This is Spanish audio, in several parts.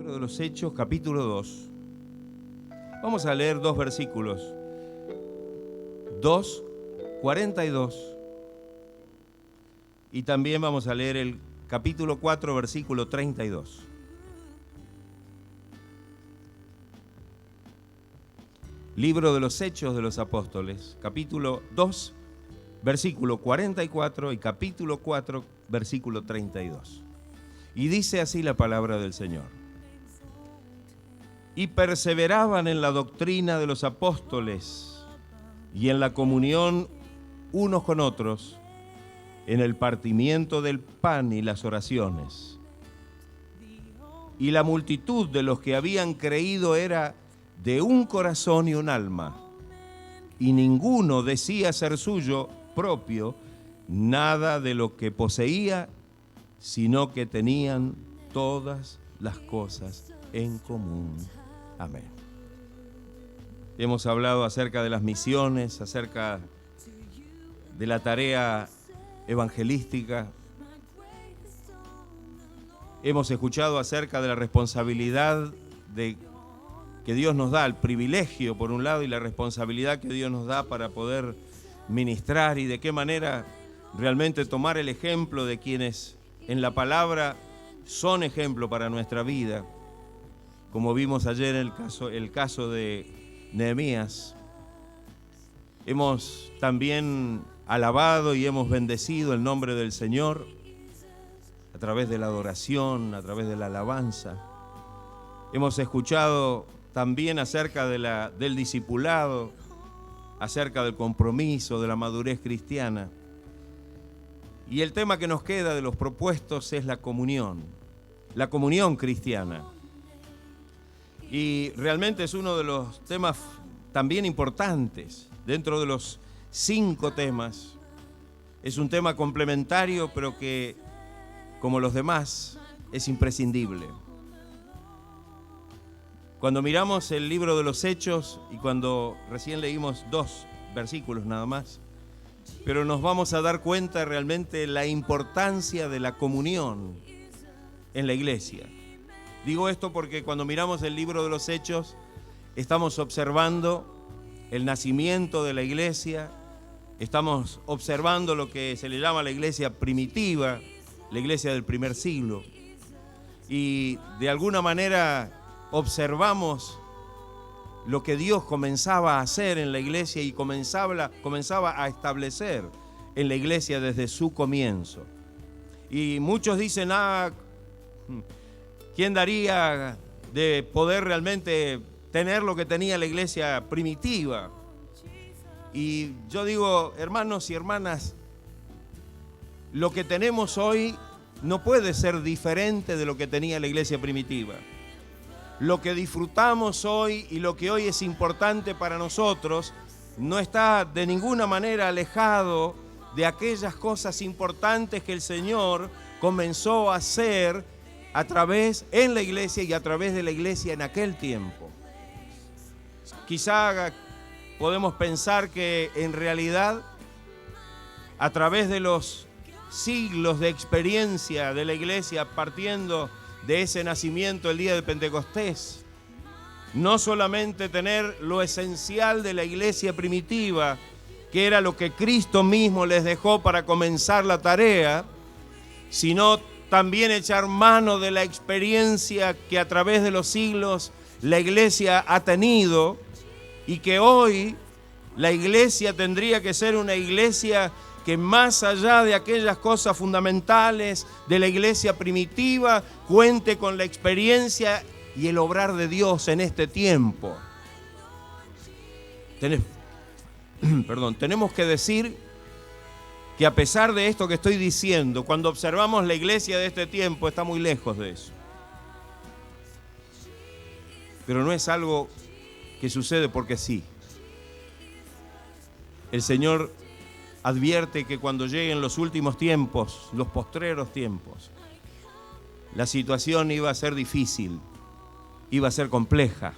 Libro de los Hechos, capítulo 2. Vamos a leer dos versículos. 2:42. Y también vamos a leer el capítulo 4, versículo 32. Libro de los Hechos de los Apóstoles, capítulo 2, versículo 44 y capítulo 4, versículo 32. Y dice así la palabra del Señor. Y perseveraban en la doctrina de los apóstoles y en la comunión unos con otros, en el partimiento del pan y las oraciones. Y la multitud de los que habían creído era de un corazón y un alma, y ninguno decía ser suyo propio nada de lo que poseía, sino que tenían todas las cosas en común. Amén. Hemos hablado acerca de las misiones, acerca de la tarea evangelística. Hemos escuchado acerca de la responsabilidad que Dios nos da, el privilegio por un lado y la responsabilidad que Dios nos da para poder ministrar y de qué manera realmente tomar el ejemplo de quienes en la palabra son ejemplo para nuestra vida, como vimos ayer en el caso de Nehemías. Hemos también alabado y hemos bendecido el nombre del Señor a través de la adoración, a través de la alabanza. Hemos escuchado también acerca del discipulado, acerca del compromiso, de la madurez cristiana. Y el tema que nos queda de los propuestos es la comunión cristiana. Y realmente es uno de los temas también importantes. Dentro de los 5 temas, es un tema complementario, pero que, como los demás, es imprescindible. Cuando miramos el libro de los Hechos, y cuando recién leímos 2 versículos nada más, pero nos vamos a dar cuenta realmente la importancia de la comunión en la iglesia. Digo esto porque cuando miramos el libro de los Hechos, estamos observando el nacimiento de la iglesia, estamos observando lo que se le llama la iglesia primitiva, la iglesia del primer siglo, y de alguna manera observamos lo que Dios comenzaba a hacer en la iglesia y comenzaba a establecer en la iglesia desde su comienzo. Y muchos dicen, ¿quién daría de poder realmente tener lo que tenía la iglesia primitiva? Y yo digo, hermanos y hermanas, lo que tenemos hoy no puede ser diferente de lo que tenía la iglesia primitiva. Lo que disfrutamos hoy y lo que hoy es importante para nosotros no está de ninguna manera alejado de aquellas cosas importantes que el Señor comenzó a hacer en la iglesia y a través de la iglesia en aquel tiempo. Quizá podemos pensar que en realidad, a través de los siglos de experiencia de la iglesia, partiendo de ese nacimiento el día de Pentecostés, no solamente tener lo esencial de la iglesia primitiva, que era lo que Cristo mismo les dejó para comenzar la tarea, sino también echar mano de la experiencia que a través de los siglos la iglesia ha tenido, y que hoy la iglesia tendría que ser una iglesia que más allá de aquellas cosas fundamentales de la iglesia primitiva, cuente con la experiencia y el obrar de Dios en este tiempo. Tenemos que decir que a pesar de esto que estoy diciendo, cuando observamos la iglesia de este tiempo, está muy lejos de eso. Pero no es algo que sucede porque sí. El Señor advierte que cuando lleguen los últimos tiempos, los postreros tiempos, la situación iba a ser difícil, iba a ser compleja.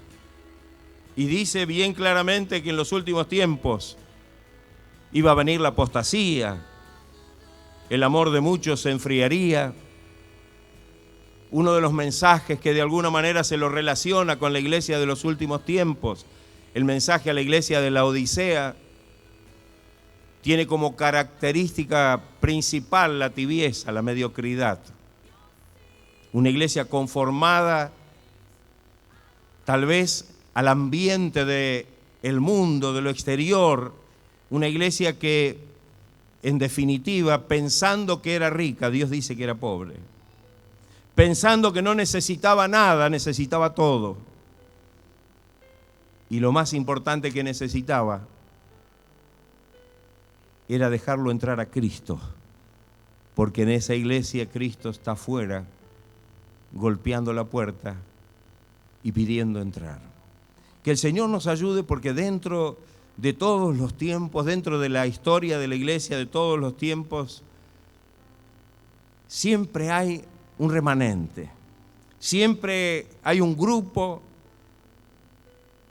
Y dice bien claramente que en los últimos tiempos iba a venir la apostasía, el amor de muchos se enfriaría, uno de los mensajes que de alguna manera se lo relaciona con la iglesia de los últimos tiempos, el mensaje a la iglesia de la Odisea, tiene como característica principal la tibieza, la mediocridad. Una iglesia conformada tal vez al ambiente del mundo, de lo exterior, una iglesia que en definitiva, pensando que era rica, Dios dice que era pobre. Pensando que no necesitaba nada, necesitaba todo. Y lo más importante que necesitaba era dejarlo entrar a Cristo, porque en esa iglesia Cristo está afuera, golpeando la puerta y pidiendo entrar. Que el Señor nos ayude, porque dentro de todos los tiempos, dentro de la historia de la iglesia de todos los tiempos, siempre hay un remanente, siempre hay un grupo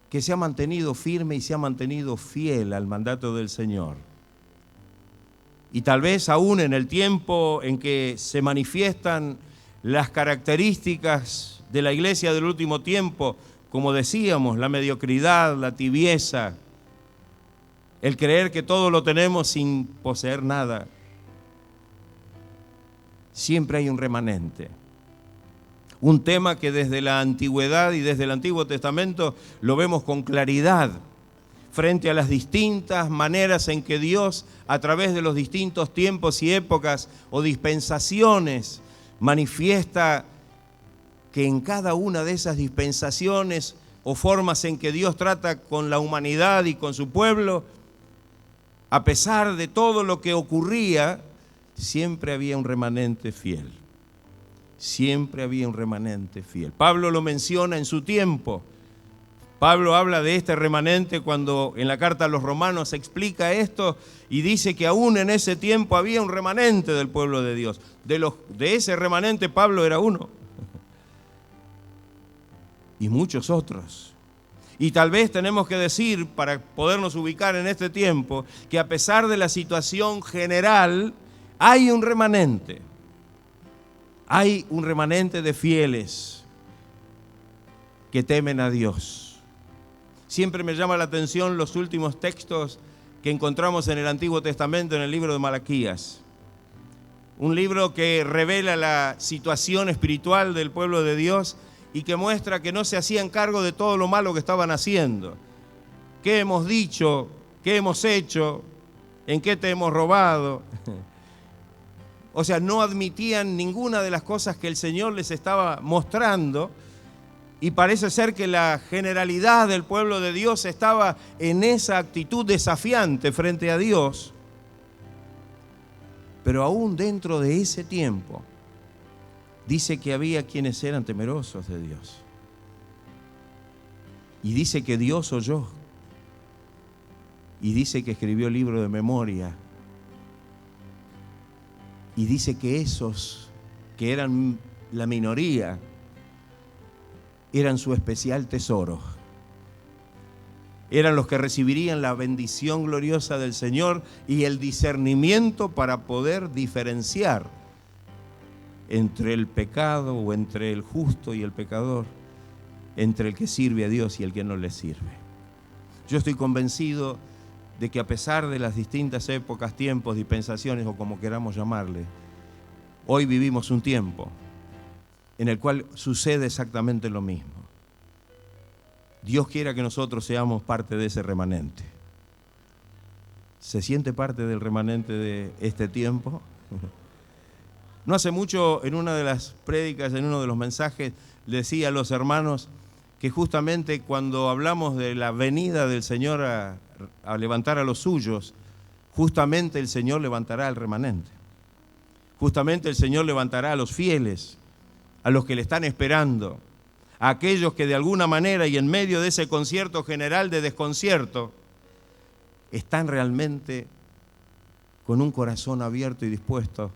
que se ha mantenido firme y se ha mantenido fiel al mandato del Señor. Y tal vez aún en el tiempo en que se manifiestan las características de la iglesia del último tiempo, como decíamos, la mediocridad, la tibieza, el creer que todo lo tenemos sin poseer nada, siempre hay un remanente. Un tema que desde la antigüedad y desde el Antiguo Testamento lo vemos con claridad frente a las distintas maneras en que Dios, a través de los distintos tiempos y épocas o dispensaciones, manifiesta que en cada una de esas dispensaciones o formas en que Dios trata con la humanidad y con su pueblo, a pesar de todo lo que ocurría, siempre había un remanente fiel. Siempre había un remanente fiel. Pablo lo menciona en su tiempo. Pablo habla de este remanente cuando en la carta a los Romanos explica esto y dice que aún en ese tiempo había un remanente del pueblo de Dios. De ese remanente Pablo era uno. Y muchos otros. Y tal vez tenemos que decir, para podernos ubicar en este tiempo, que a pesar de la situación general, hay un remanente. Hay un remanente de fieles que temen a Dios. Siempre me llama la atención los últimos textos que encontramos en el Antiguo Testamento, en el libro de Malaquías. Un libro que revela la situación espiritual del pueblo de Dios y que muestra que no se hacían cargo de todo lo malo que estaban haciendo. ¿Qué hemos dicho? ¿Qué hemos hecho? ¿En qué te hemos robado? O sea, no admitían ninguna de las cosas que el Señor les estaba mostrando, y parece ser que la generalidad del pueblo de Dios estaba en esa actitud desafiante frente a Dios. Pero aún dentro de ese tiempo, dice que había quienes eran temerosos de Dios. Y dice que Dios oyó. Y dice que escribió el libro de memoria. Y dice que esos que eran la minoría eran su especial tesoro. Eran los que recibirían la bendición gloriosa del Señor y el discernimiento para poder diferenciar entre el pecado o entre el justo y el pecador, entre el que sirve a Dios y el que no le sirve. Yo estoy convencido de que a pesar de las distintas épocas, tiempos, dispensaciones o como queramos llamarle, hoy vivimos un tiempo en el cual sucede exactamente lo mismo. Dios quiera que nosotros seamos parte de ese remanente. ¿Se siente parte del remanente de este tiempo? No hace mucho, en una de las prédicas, en uno de los mensajes, le decía a los hermanos que justamente cuando hablamos de la venida del Señor a levantar a los suyos, justamente el Señor levantará al remanente. Justamente el Señor levantará a los fieles, a los que le están esperando, a aquellos que de alguna manera y en medio de ese concierto general de desconcierto, están realmente con un corazón abierto y dispuesto,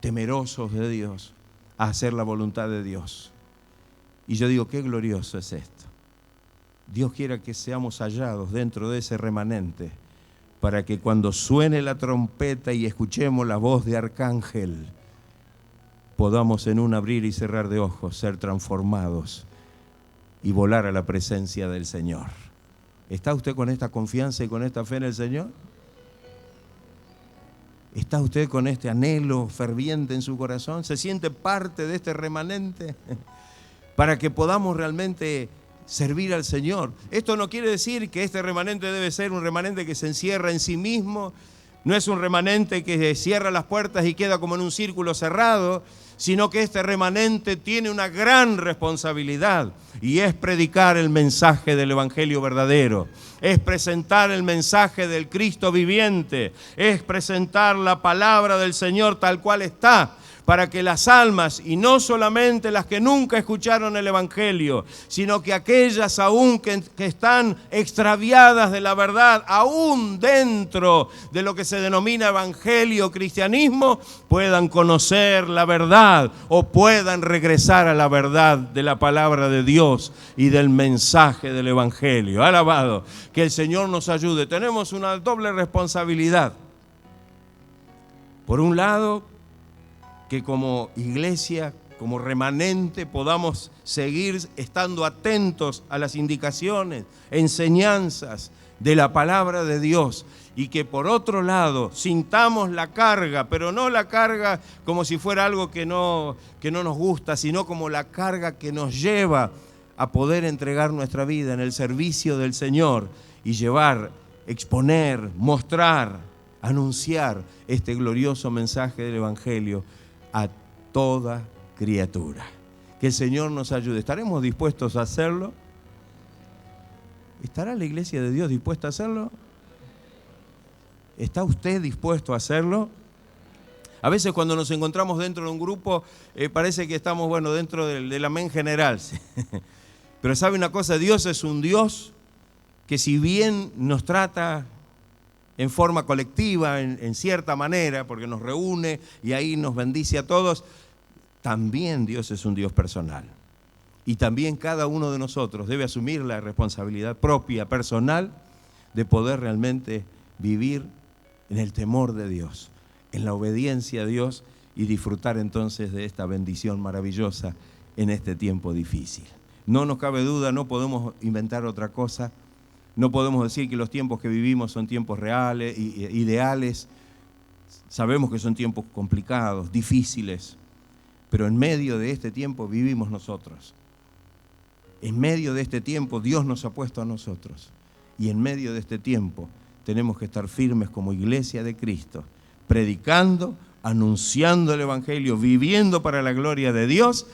temerosos de Dios, a hacer la voluntad de Dios. Y yo digo, qué glorioso es esto. Dios quiera que seamos hallados dentro de ese remanente, para que cuando suene la trompeta y escuchemos la voz de arcángel, podamos en un abrir y cerrar de ojos ser transformados y volar a la presencia del Señor. ¿Está usted con esta confianza y con esta fe en el Señor? ¿Está usted con este anhelo ferviente en su corazón? ¿Se siente parte de este remanente? Para que podamos realmente servir al Señor. Esto no quiere decir que este remanente debe ser un remanente que se encierra en sí mismo. No es un remanente que cierra las puertas y queda como en un círculo cerrado, sino que este remanente tiene una gran responsabilidad y es predicar el mensaje del Evangelio verdadero, es presentar el mensaje del Cristo viviente, es presentar la palabra del Señor tal cual está, para que las almas, y no solamente las que nunca escucharon el Evangelio, sino que aquellas aún que están extraviadas de la verdad, aún dentro de lo que se denomina Evangelio, cristianismo, puedan conocer la verdad o puedan regresar a la verdad de la palabra de Dios y del mensaje del Evangelio. Alabado, que el Señor nos ayude. Tenemos una doble responsabilidad. Por un lado, que como iglesia, como remanente, podamos seguir estando atentos a las indicaciones, enseñanzas de la palabra de Dios, y que por otro lado sintamos la carga, pero no la carga como si fuera algo que no nos gusta, sino como la carga que nos lleva a poder entregar nuestra vida en el servicio del Señor y llevar, exponer, mostrar, anunciar este glorioso mensaje del Evangelio a toda criatura. Que el Señor nos ayude. ¿Estaremos dispuestos a hacerlo? ¿Estará la iglesia de Dios dispuesta a hacerlo? ¿Está usted dispuesto a hacerlo? A veces cuando nos encontramos dentro de un grupo parece que estamos, dentro del amén general. Pero ¿sabe una cosa? Dios es un Dios que si bien nos trata en forma colectiva, en cierta manera, porque nos reúne y ahí nos bendice a todos, también Dios es un Dios personal. Y también cada uno de nosotros debe asumir la responsabilidad propia, personal, de poder realmente vivir en el temor de Dios, en la obediencia a Dios y disfrutar entonces de esta bendición maravillosa en este tiempo difícil. No nos cabe duda, no podemos inventar otra cosa. No podemos decir que los tiempos que vivimos son tiempos reales, ideales. Sabemos que son tiempos complicados, difíciles, pero en medio de este tiempo vivimos nosotros. En medio de este tiempo Dios nos ha puesto a nosotros. Y en medio de este tiempo tenemos que estar firmes como iglesia de Cristo, predicando, anunciando el Evangelio, viviendo para la gloria de Dios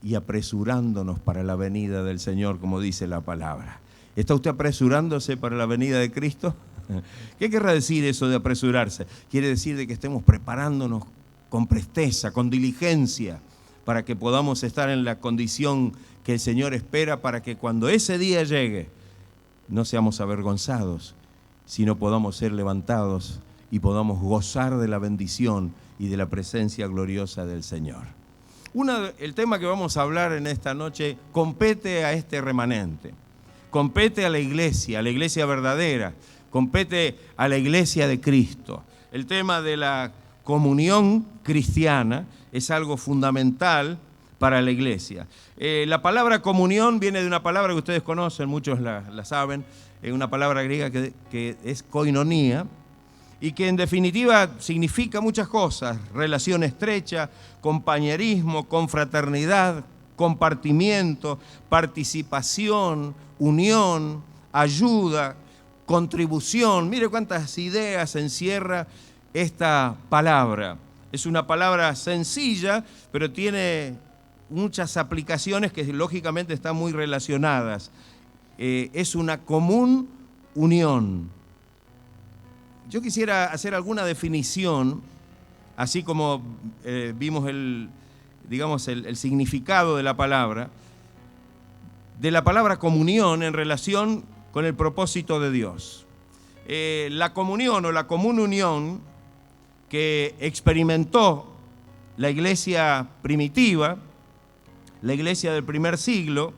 y apresurándonos para la venida del Señor, como dice la palabra. ¿Está usted apresurándose para la venida de Cristo? ¿Qué querrá decir eso de apresurarse? Quiere decir de que estemos preparándonos con presteza, con diligencia, para que podamos estar en la condición que el Señor espera, para que cuando ese día llegue no seamos avergonzados, sino podamos ser levantados y podamos gozar de la bendición y de la presencia gloriosa del Señor. El tema que vamos a hablar en esta noche compete a este remanente. Compete a la iglesia verdadera, compete a la iglesia de Cristo. El tema de la comunión cristiana es algo fundamental para la iglesia. La palabra comunión viene de una palabra que ustedes conocen, muchos la saben, una palabra griega que es koinonía, y que en definitiva significa muchas cosas: relación estrecha, compañerismo, confraternidad, compartimiento, participación, unión, ayuda, contribución. Mire cuántas ideas encierra esta palabra. Es una palabra sencilla, pero tiene muchas aplicaciones que lógicamente están muy relacionadas. Es una común unión. Yo quisiera hacer alguna definición, así como vimos el significado de la palabra comunión en relación con el propósito de Dios. La comunión o la común unión que experimentó la iglesia primitiva, la iglesia del primer siglo,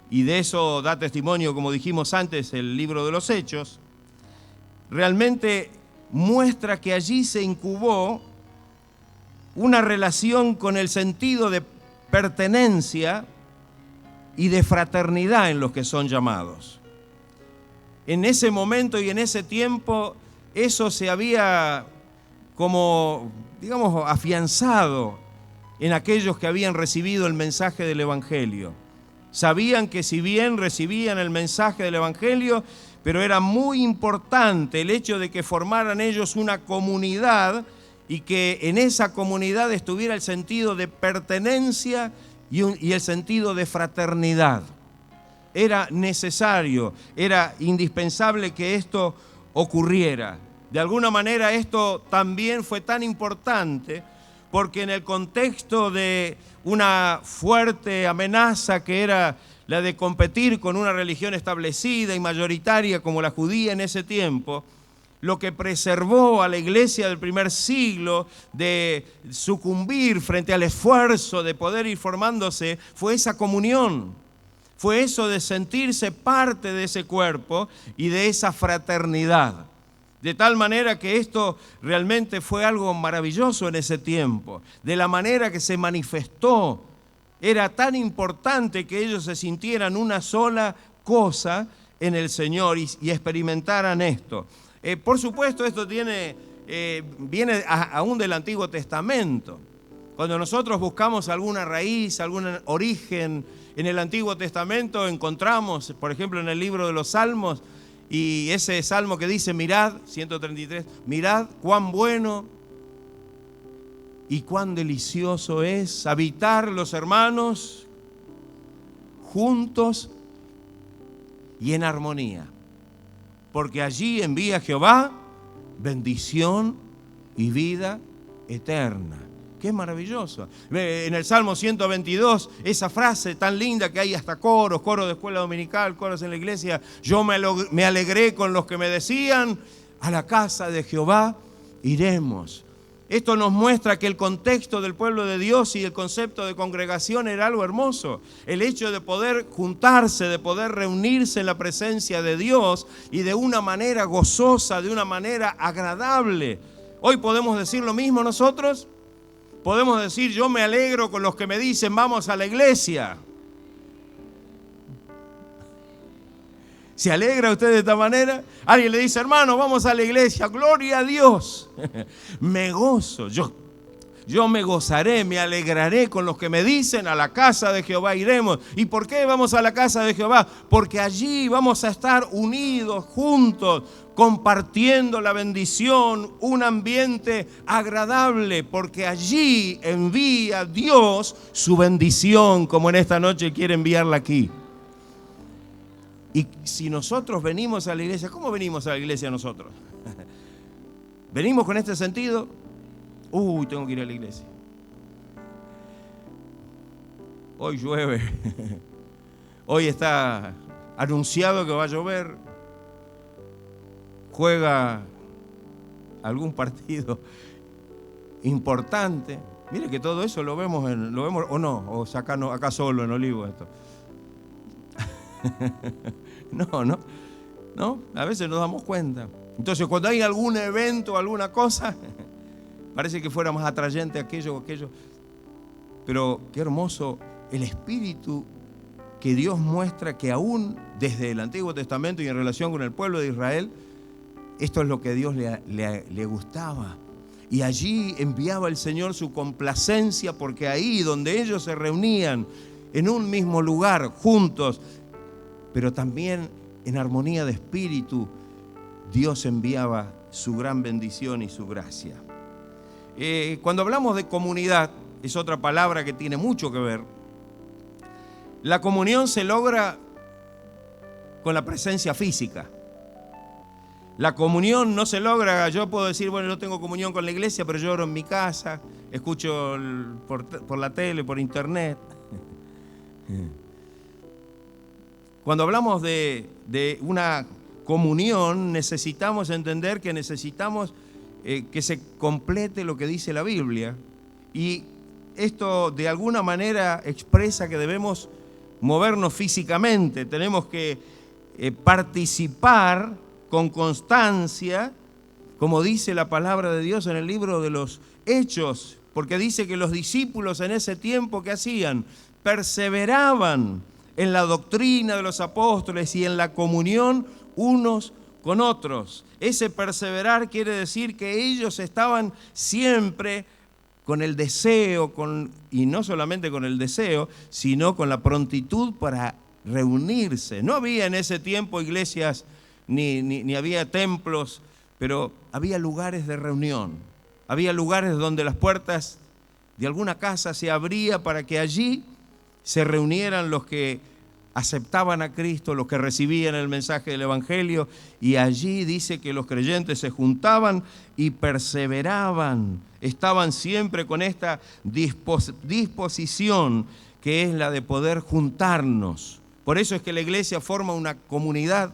y de eso da testimonio, como dijimos antes, el libro de los Hechos, realmente muestra que allí se incubó una relación con el sentido de pertenencia y de fraternidad en los que son llamados. En ese momento y en ese tiempo, eso se había como, digamos, afianzado en aquellos que habían recibido el mensaje del Evangelio. Sabían que si bien recibían el mensaje del Evangelio, pero era muy importante el hecho de que formaran ellos una comunidad y que en esa comunidad estuviera el sentido de pertenencia y el sentido de fraternidad. Era necesario, era indispensable que esto ocurriera. De alguna manera esto también fue tan importante porque en el contexto de una fuerte amenaza que era la de competir con una religión establecida y mayoritaria como la judía en ese tiempo, lo que preservó a la iglesia del primer siglo de sucumbir frente al esfuerzo de poder ir formándose fue esa comunión, fue eso de sentirse parte de ese cuerpo y de esa fraternidad. De tal manera que esto realmente fue algo maravilloso en ese tiempo. De la manera que se manifestó, era tan importante que ellos se sintieran una sola cosa en el Señor y experimentaran esto. Por supuesto, esto viene aún del Antiguo Testamento. Cuando nosotros buscamos alguna raíz, algún origen en el Antiguo Testamento, encontramos, por ejemplo, en el libro de los Salmos, y ese salmo que dice, mirad, 133, mirad cuán bueno y cuán delicioso es habitar los hermanos juntos y en armonía. Porque allí envía Jehová bendición y vida eterna. ¡Qué maravilloso! En el Salmo 122, esa frase tan linda que hay hasta coros de escuela dominical, coros en la iglesia. Yo me alegré con los que me decían, a la casa de Jehová iremos. Esto nos muestra que el contexto del pueblo de Dios y el concepto de congregación era algo hermoso. El hecho de poder juntarse, de poder reunirse en la presencia de Dios y de una manera gozosa, de una manera agradable. Hoy podemos decir lo mismo nosotros. Podemos decir, yo me alegro con los que me dicen, vamos a la iglesia. ¿Se alegra usted de esta manera? Alguien le dice, hermano, vamos a la iglesia, gloria a Dios. Me gozo, yo me gozaré, me alegraré con los que me dicen, a la casa de Jehová iremos. ¿Y por qué vamos a la casa de Jehová? Porque allí vamos a estar unidos, juntos, compartiendo la bendición, un ambiente agradable, porque allí envía Dios su bendición, como en esta noche quiere enviarla aquí. Y si nosotros venimos a la iglesia, ¿cómo venimos a la iglesia nosotros? ¿Venimos con este sentido? Tengo que ir a la iglesia. Hoy llueve. Hoy está anunciado que va a llover. Juega algún partido importante. Mire que todo eso lo vemos o no, o acá solo en Olivo esto. No, a veces nos damos cuenta. Entonces cuando hay algún evento, alguna cosa, parece que fuera más atrayente aquello. Pero qué hermoso el espíritu que Dios muestra que aún desde el Antiguo Testamento y en relación con el pueblo de Israel, esto es lo que a Dios le gustaba. Y allí enviaba el Señor su complacencia, porque ahí donde ellos se reunían en un mismo lugar, juntos, pero también en armonía de espíritu, Dios enviaba su gran bendición y su gracia. Cuando hablamos de comunidad, es otra palabra que tiene mucho que ver. La comunión se logra con la presencia física. La comunión no se logra, yo puedo decir, bueno, yo tengo comunión con la iglesia, pero yo oro en mi casa, escucho por la tele, por internet. Cuando hablamos de una comunión, necesitamos entender que necesitamos que se complete lo que dice la Biblia. Y esto de alguna manera expresa que debemos movernos físicamente, tenemos que participar con constancia, como dice la palabra de Dios en el libro de los Hechos, porque dice que los discípulos en ese tiempo, ¿qué hacían? Perseveraban en la doctrina de los apóstoles y en la comunión unos con otros. Ese perseverar quiere decir que ellos estaban siempre con el deseo, y no solamente con el deseo, sino con la prontitud para reunirse. No había en ese tiempo iglesias ni había templos, pero había lugares de reunión. Había lugares donde las puertas de alguna casa se abría para que allí se reunieran los que aceptaban a Cristo, los que recibían el mensaje del Evangelio, y allí dice que los creyentes se juntaban y perseveraban, estaban siempre con esta disposición que es la de poder juntarnos. Por eso es que la iglesia forma una comunidad.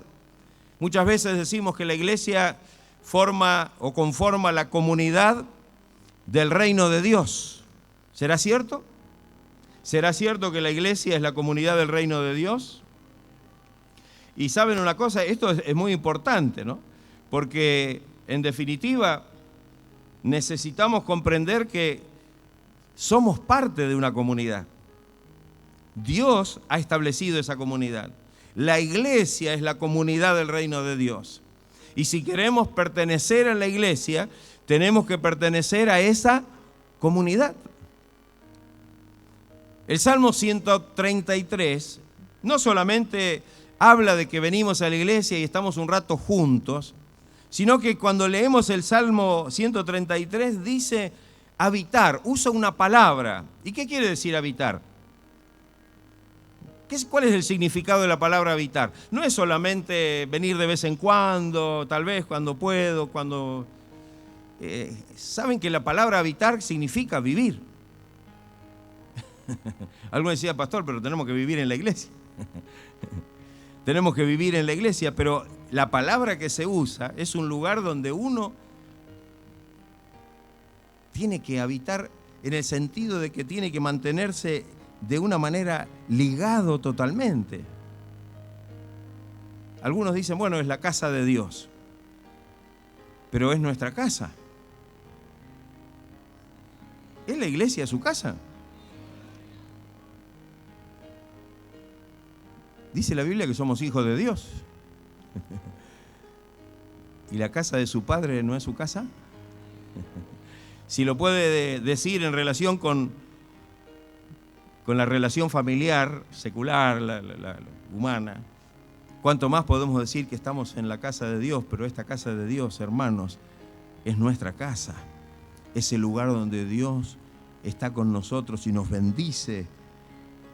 Muchas veces decimos que la iglesia forma o conforma la comunidad del reino de Dios. ¿Será cierto? ¿Será cierto que la iglesia es la comunidad del reino de Dios? Y saben una cosa, esto es muy importante, ¿no? Porque en definitiva necesitamos comprender que somos parte de una comunidad. Dios ha establecido esa comunidad. La iglesia es la comunidad del reino de Dios. Y si queremos pertenecer a la iglesia, tenemos que pertenecer a esa comunidad. El Salmo 133 no solamente habla de que venimos a la iglesia y estamos un rato juntos, sino que cuando leemos el Salmo 133 dice habitar, usa una palabra. ¿Y qué quiere decir habitar? ¿Cuál es el significado de la palabra habitar? No es solamente venir de vez en cuando, tal vez cuando puedo, cuando... Saben que la palabra habitar significa vivir. Alguno decía, pastor, pero tenemos que vivir en la iglesia. Tenemos que vivir en la iglesia, pero la palabra que se usa es un lugar donde uno tiene que habitar en el sentido de que tiene que mantenerse de una manera ligado totalmente. Algunos dicen, bueno, es la casa de Dios, pero es nuestra casa. ¿Es la iglesia su casa? Dice la Biblia que somos hijos de Dios. ¿Y la casa de su padre no es su casa? Si lo puede decir en relación con la relación familiar, secular, la humana, cuánto más podemos decir que estamos en la casa de Dios, pero esta casa de Dios, hermanos, es nuestra casa. Es el lugar donde Dios está con nosotros y nos bendice.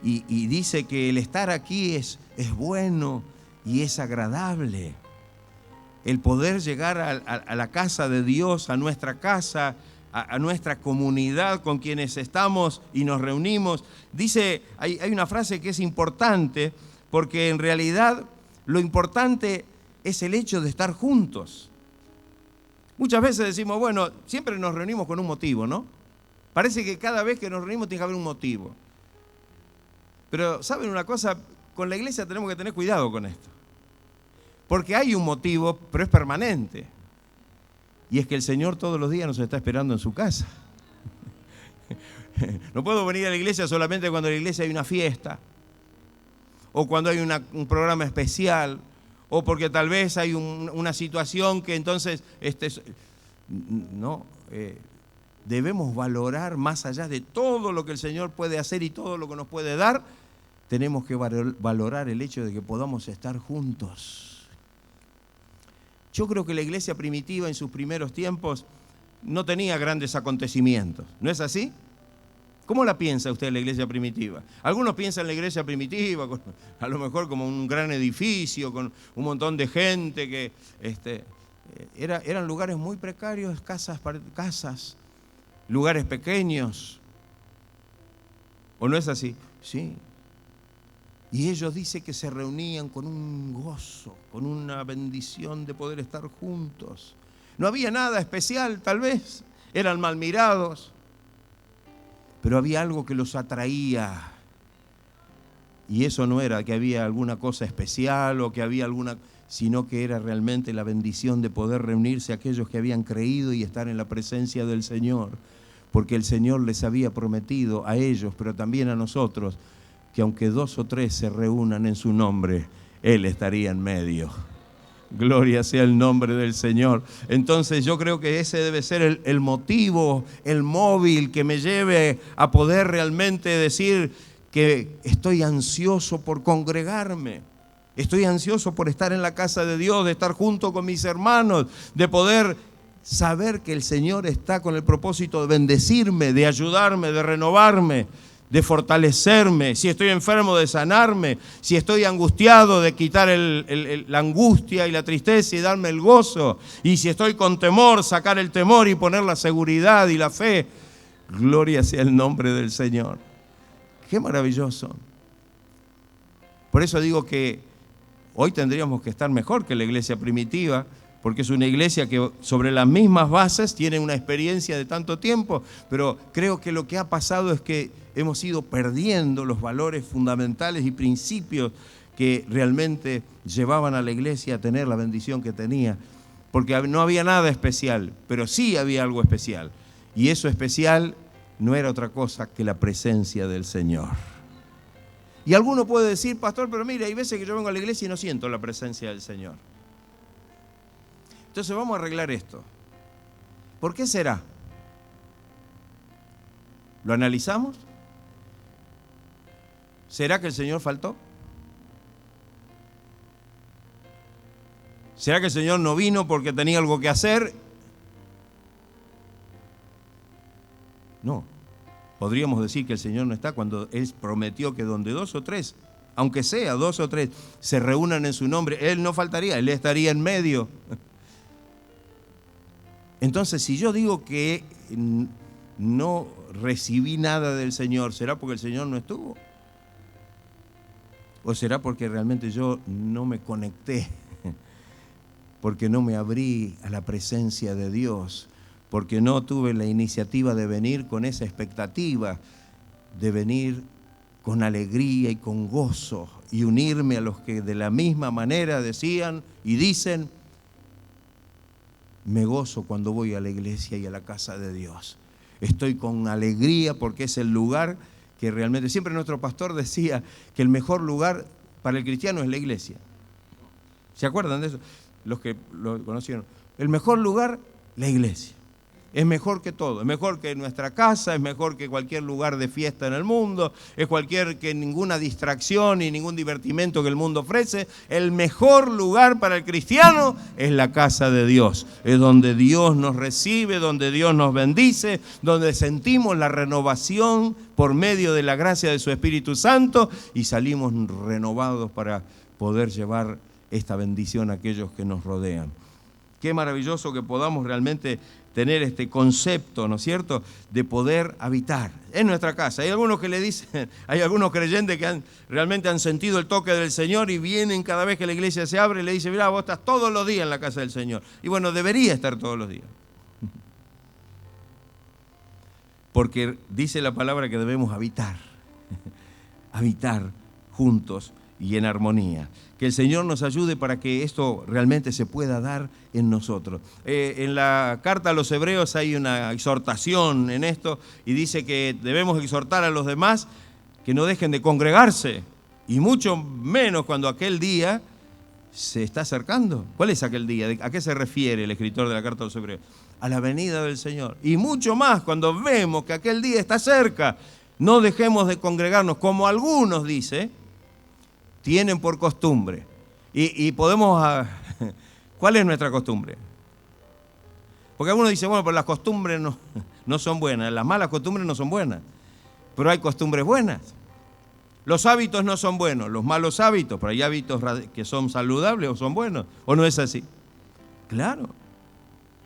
Y dice que el estar aquí es bueno y es agradable. El poder llegar a la casa de Dios, a nuestra casa, a nuestra comunidad con quienes estamos y nos reunimos. Dice, hay una frase que es importante, porque en realidad lo importante es el hecho de estar juntos. Muchas veces decimos, bueno, siempre nos reunimos con un motivo, ¿no? Parece que cada vez que nos reunimos tiene que haber un motivo. Pero, ¿saben una cosa? Con la iglesia tenemos que tener cuidado con esto. Porque hay un motivo, pero es permanente. Y es que el Señor todos los días nos está esperando en su casa. No puedo venir a la iglesia solamente cuando en la iglesia hay una fiesta, o cuando hay un programa especial, o porque tal vez hay una situación que entonces... debemos valorar más allá de todo lo que el Señor puede hacer y todo lo que nos puede dar. Tenemos que valorar el hecho de que podamos estar juntos. Yo creo que la iglesia primitiva en sus primeros tiempos no tenía grandes acontecimientos. ¿No es así? ¿Cómo la piensa usted la iglesia primitiva? Algunos piensan la iglesia primitiva a lo mejor como un gran edificio con un montón de gente que eran lugares muy precarios, casas, lugares pequeños. ¿O no es así? Sí. Y ellos dicen que se reunían con un gozo, con una bendición de poder estar juntos. No había nada especial, tal vez. Eran mal mirados. Pero había algo que los atraía. Y eso no era que había alguna cosa especial o que había sino que era realmente la bendición de poder reunirse aquellos que habían creído y estar en la presencia del Señor. porque el Señor les había prometido a ellos, pero también a nosotros, que aunque 2 o 3 se reúnan en su nombre, Él estaría en medio. Gloria sea el nombre del Señor. Entonces yo creo que ese debe ser el motivo, el móvil que me lleve a poder realmente decir que estoy ansioso por congregarme. Estoy ansioso por estar en la casa de Dios, de estar junto con mis hermanos, de poder saber que el Señor está con el propósito de bendecirme, de ayudarme, de renovarme, de fortalecerme, si estoy enfermo, de sanarme, si estoy angustiado, de quitar la angustia y la tristeza y darme el gozo, y si estoy con temor, sacar el temor y poner la seguridad y la fe. Gloria sea el nombre del Señor. Qué maravilloso. Por eso digo que hoy tendríamos que estar mejor que la iglesia primitiva, porque es una iglesia que sobre las mismas bases tiene una experiencia de tanto tiempo, pero creo que lo que ha pasado es que hemos ido perdiendo los valores fundamentales y principios que realmente llevaban a la iglesia a tener la bendición que tenía, porque no había nada especial, pero sí había algo especial, y eso especial no era otra cosa que la presencia del Señor. Y alguno puede decir, pastor, pero mire, hay veces que yo vengo a la iglesia y no siento la presencia del Señor. Entonces vamos a arreglar esto. ¿Por qué será? ¿Lo analizamos? ¿Será que el Señor faltó? ¿Será que el Señor no vino porque tenía algo que hacer? No. Podríamos decir que el Señor no está cuando Él prometió que donde 2 o 3, aunque sea 2 o 3, se reúnan en su nombre, Él no faltaría, Él estaría en medio. Entonces, si yo digo que no recibí nada del Señor, ¿será porque el Señor no estuvo? ¿O será porque realmente yo no me conecté? Porque no me abrí a la presencia de Dios, porque no tuve la iniciativa de venir con esa expectativa, de venir con alegría y con gozo y unirme a los que de la misma manera decían y dicen, me gozo cuando voy a la iglesia y a la casa de Dios. Estoy con alegría porque es el lugar que realmente... Siempre nuestro pastor decía que el mejor lugar para el cristiano es la iglesia. ¿Se acuerdan de eso? Los que lo conocieron. El mejor lugar, la iglesia. Es mejor que todo, es mejor que nuestra casa, es mejor que cualquier lugar de fiesta en el mundo, es que ninguna distracción y ningún divertimento que el mundo ofrece. El mejor lugar para el cristiano es la casa de Dios, es donde Dios nos recibe, donde Dios nos bendice, donde sentimos la renovación por medio de la gracia de su Espíritu Santo y salimos renovados para poder llevar esta bendición a aquellos que nos rodean. Qué maravilloso que podamos realmente tener este concepto, ¿no es cierto?, de poder habitar en nuestra casa. Hay algunos que le dicen, hay algunos creyentes que realmente han sentido el toque del Señor y vienen cada vez que la iglesia se abre y le dicen, mirá, vos estás todos los días en la casa del Señor. Y bueno, debería estar todos los días. Porque dice la palabra que debemos habitar, habitar juntos y en armonía. Que el Señor nos ayude para que esto realmente se pueda dar en nosotros. En la carta a los Hebreos hay una exhortación en esto y dice que debemos exhortar a los demás que no dejen de congregarse y mucho menos cuando aquel día se está acercando. ¿Cuál es aquel día? ¿A qué se refiere el escritor de la carta a los Hebreos? A la venida del Señor. Y mucho más cuando vemos que aquel día está cerca. No dejemos de congregarnos como algunos, dice, tienen por costumbre. Y podemos... ¿Cuál es nuestra costumbre? Porque algunos dicen, bueno, pero las costumbres no son buenas. Las malas costumbres no son buenas. Pero hay costumbres buenas. Los hábitos no son buenos. Los malos hábitos, pero hay hábitos que son saludables o son buenos. ¿O no es así? Claro.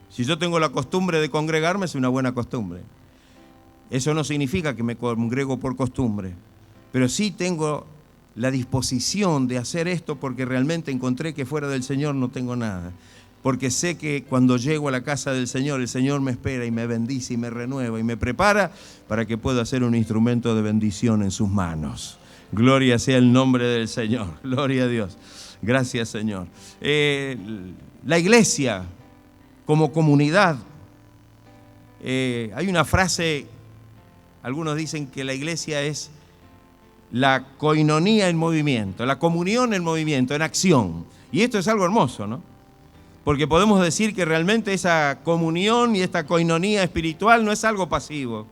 Si yo tengo la costumbre de congregarme, es una buena costumbre. Eso no significa que me congrego por costumbre. Pero sí tengo la disposición de hacer esto porque realmente encontré que fuera del Señor no tengo nada. Porque sé que cuando llego a la casa del Señor, el Señor me espera y me bendice y me renueva y me prepara para que pueda ser un instrumento de bendición en sus manos. Gloria sea el nombre del Señor. Gloria a Dios. Gracias, Señor. La iglesia como comunidad Hay una frase, algunos dicen que la iglesia es la koinonía en movimiento, la comunión en movimiento, en acción. Y esto es algo hermoso, ¿no? Porque podemos decir que realmente esa comunión y esta koinonía espiritual no es algo pasivo,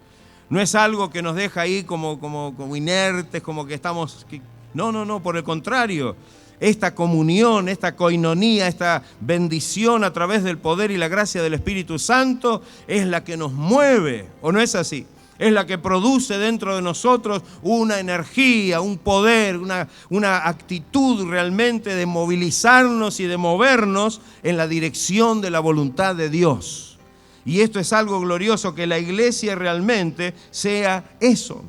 no es algo que nos deja ahí como inertes, como que estamos... No, por el contrario. Esta comunión, esta koinonía, esta bendición a través del poder y la gracia del Espíritu Santo es la que nos mueve, ¿o no es así? Es la que produce dentro de nosotros una energía, un poder, una actitud realmente de movilizarnos y de movernos en la dirección de la voluntad de Dios. Y esto es algo glorioso, que la iglesia realmente sea eso.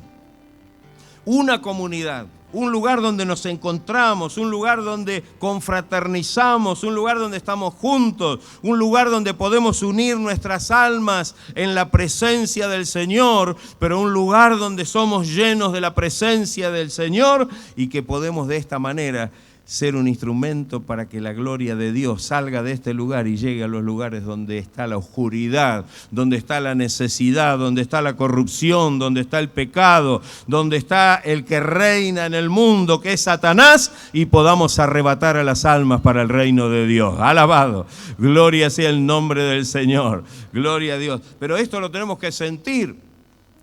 Una comunidad. Un lugar donde nos encontramos, un lugar donde confraternizamos, un lugar donde estamos juntos, un lugar donde podemos unir nuestras almas en la presencia del Señor, pero un lugar donde somos llenos de la presencia del Señor y que podemos de esta manera ser un instrumento para que la gloria de Dios salga de este lugar y llegue a los lugares donde está la oscuridad, donde está la necesidad, donde está la corrupción, donde está el pecado, donde está el que reina en el mundo, que es Satanás, y podamos arrebatar a las almas para el reino de Dios. Alabado, gloria sea el nombre del Señor, gloria a Dios. Pero esto lo tenemos que sentir.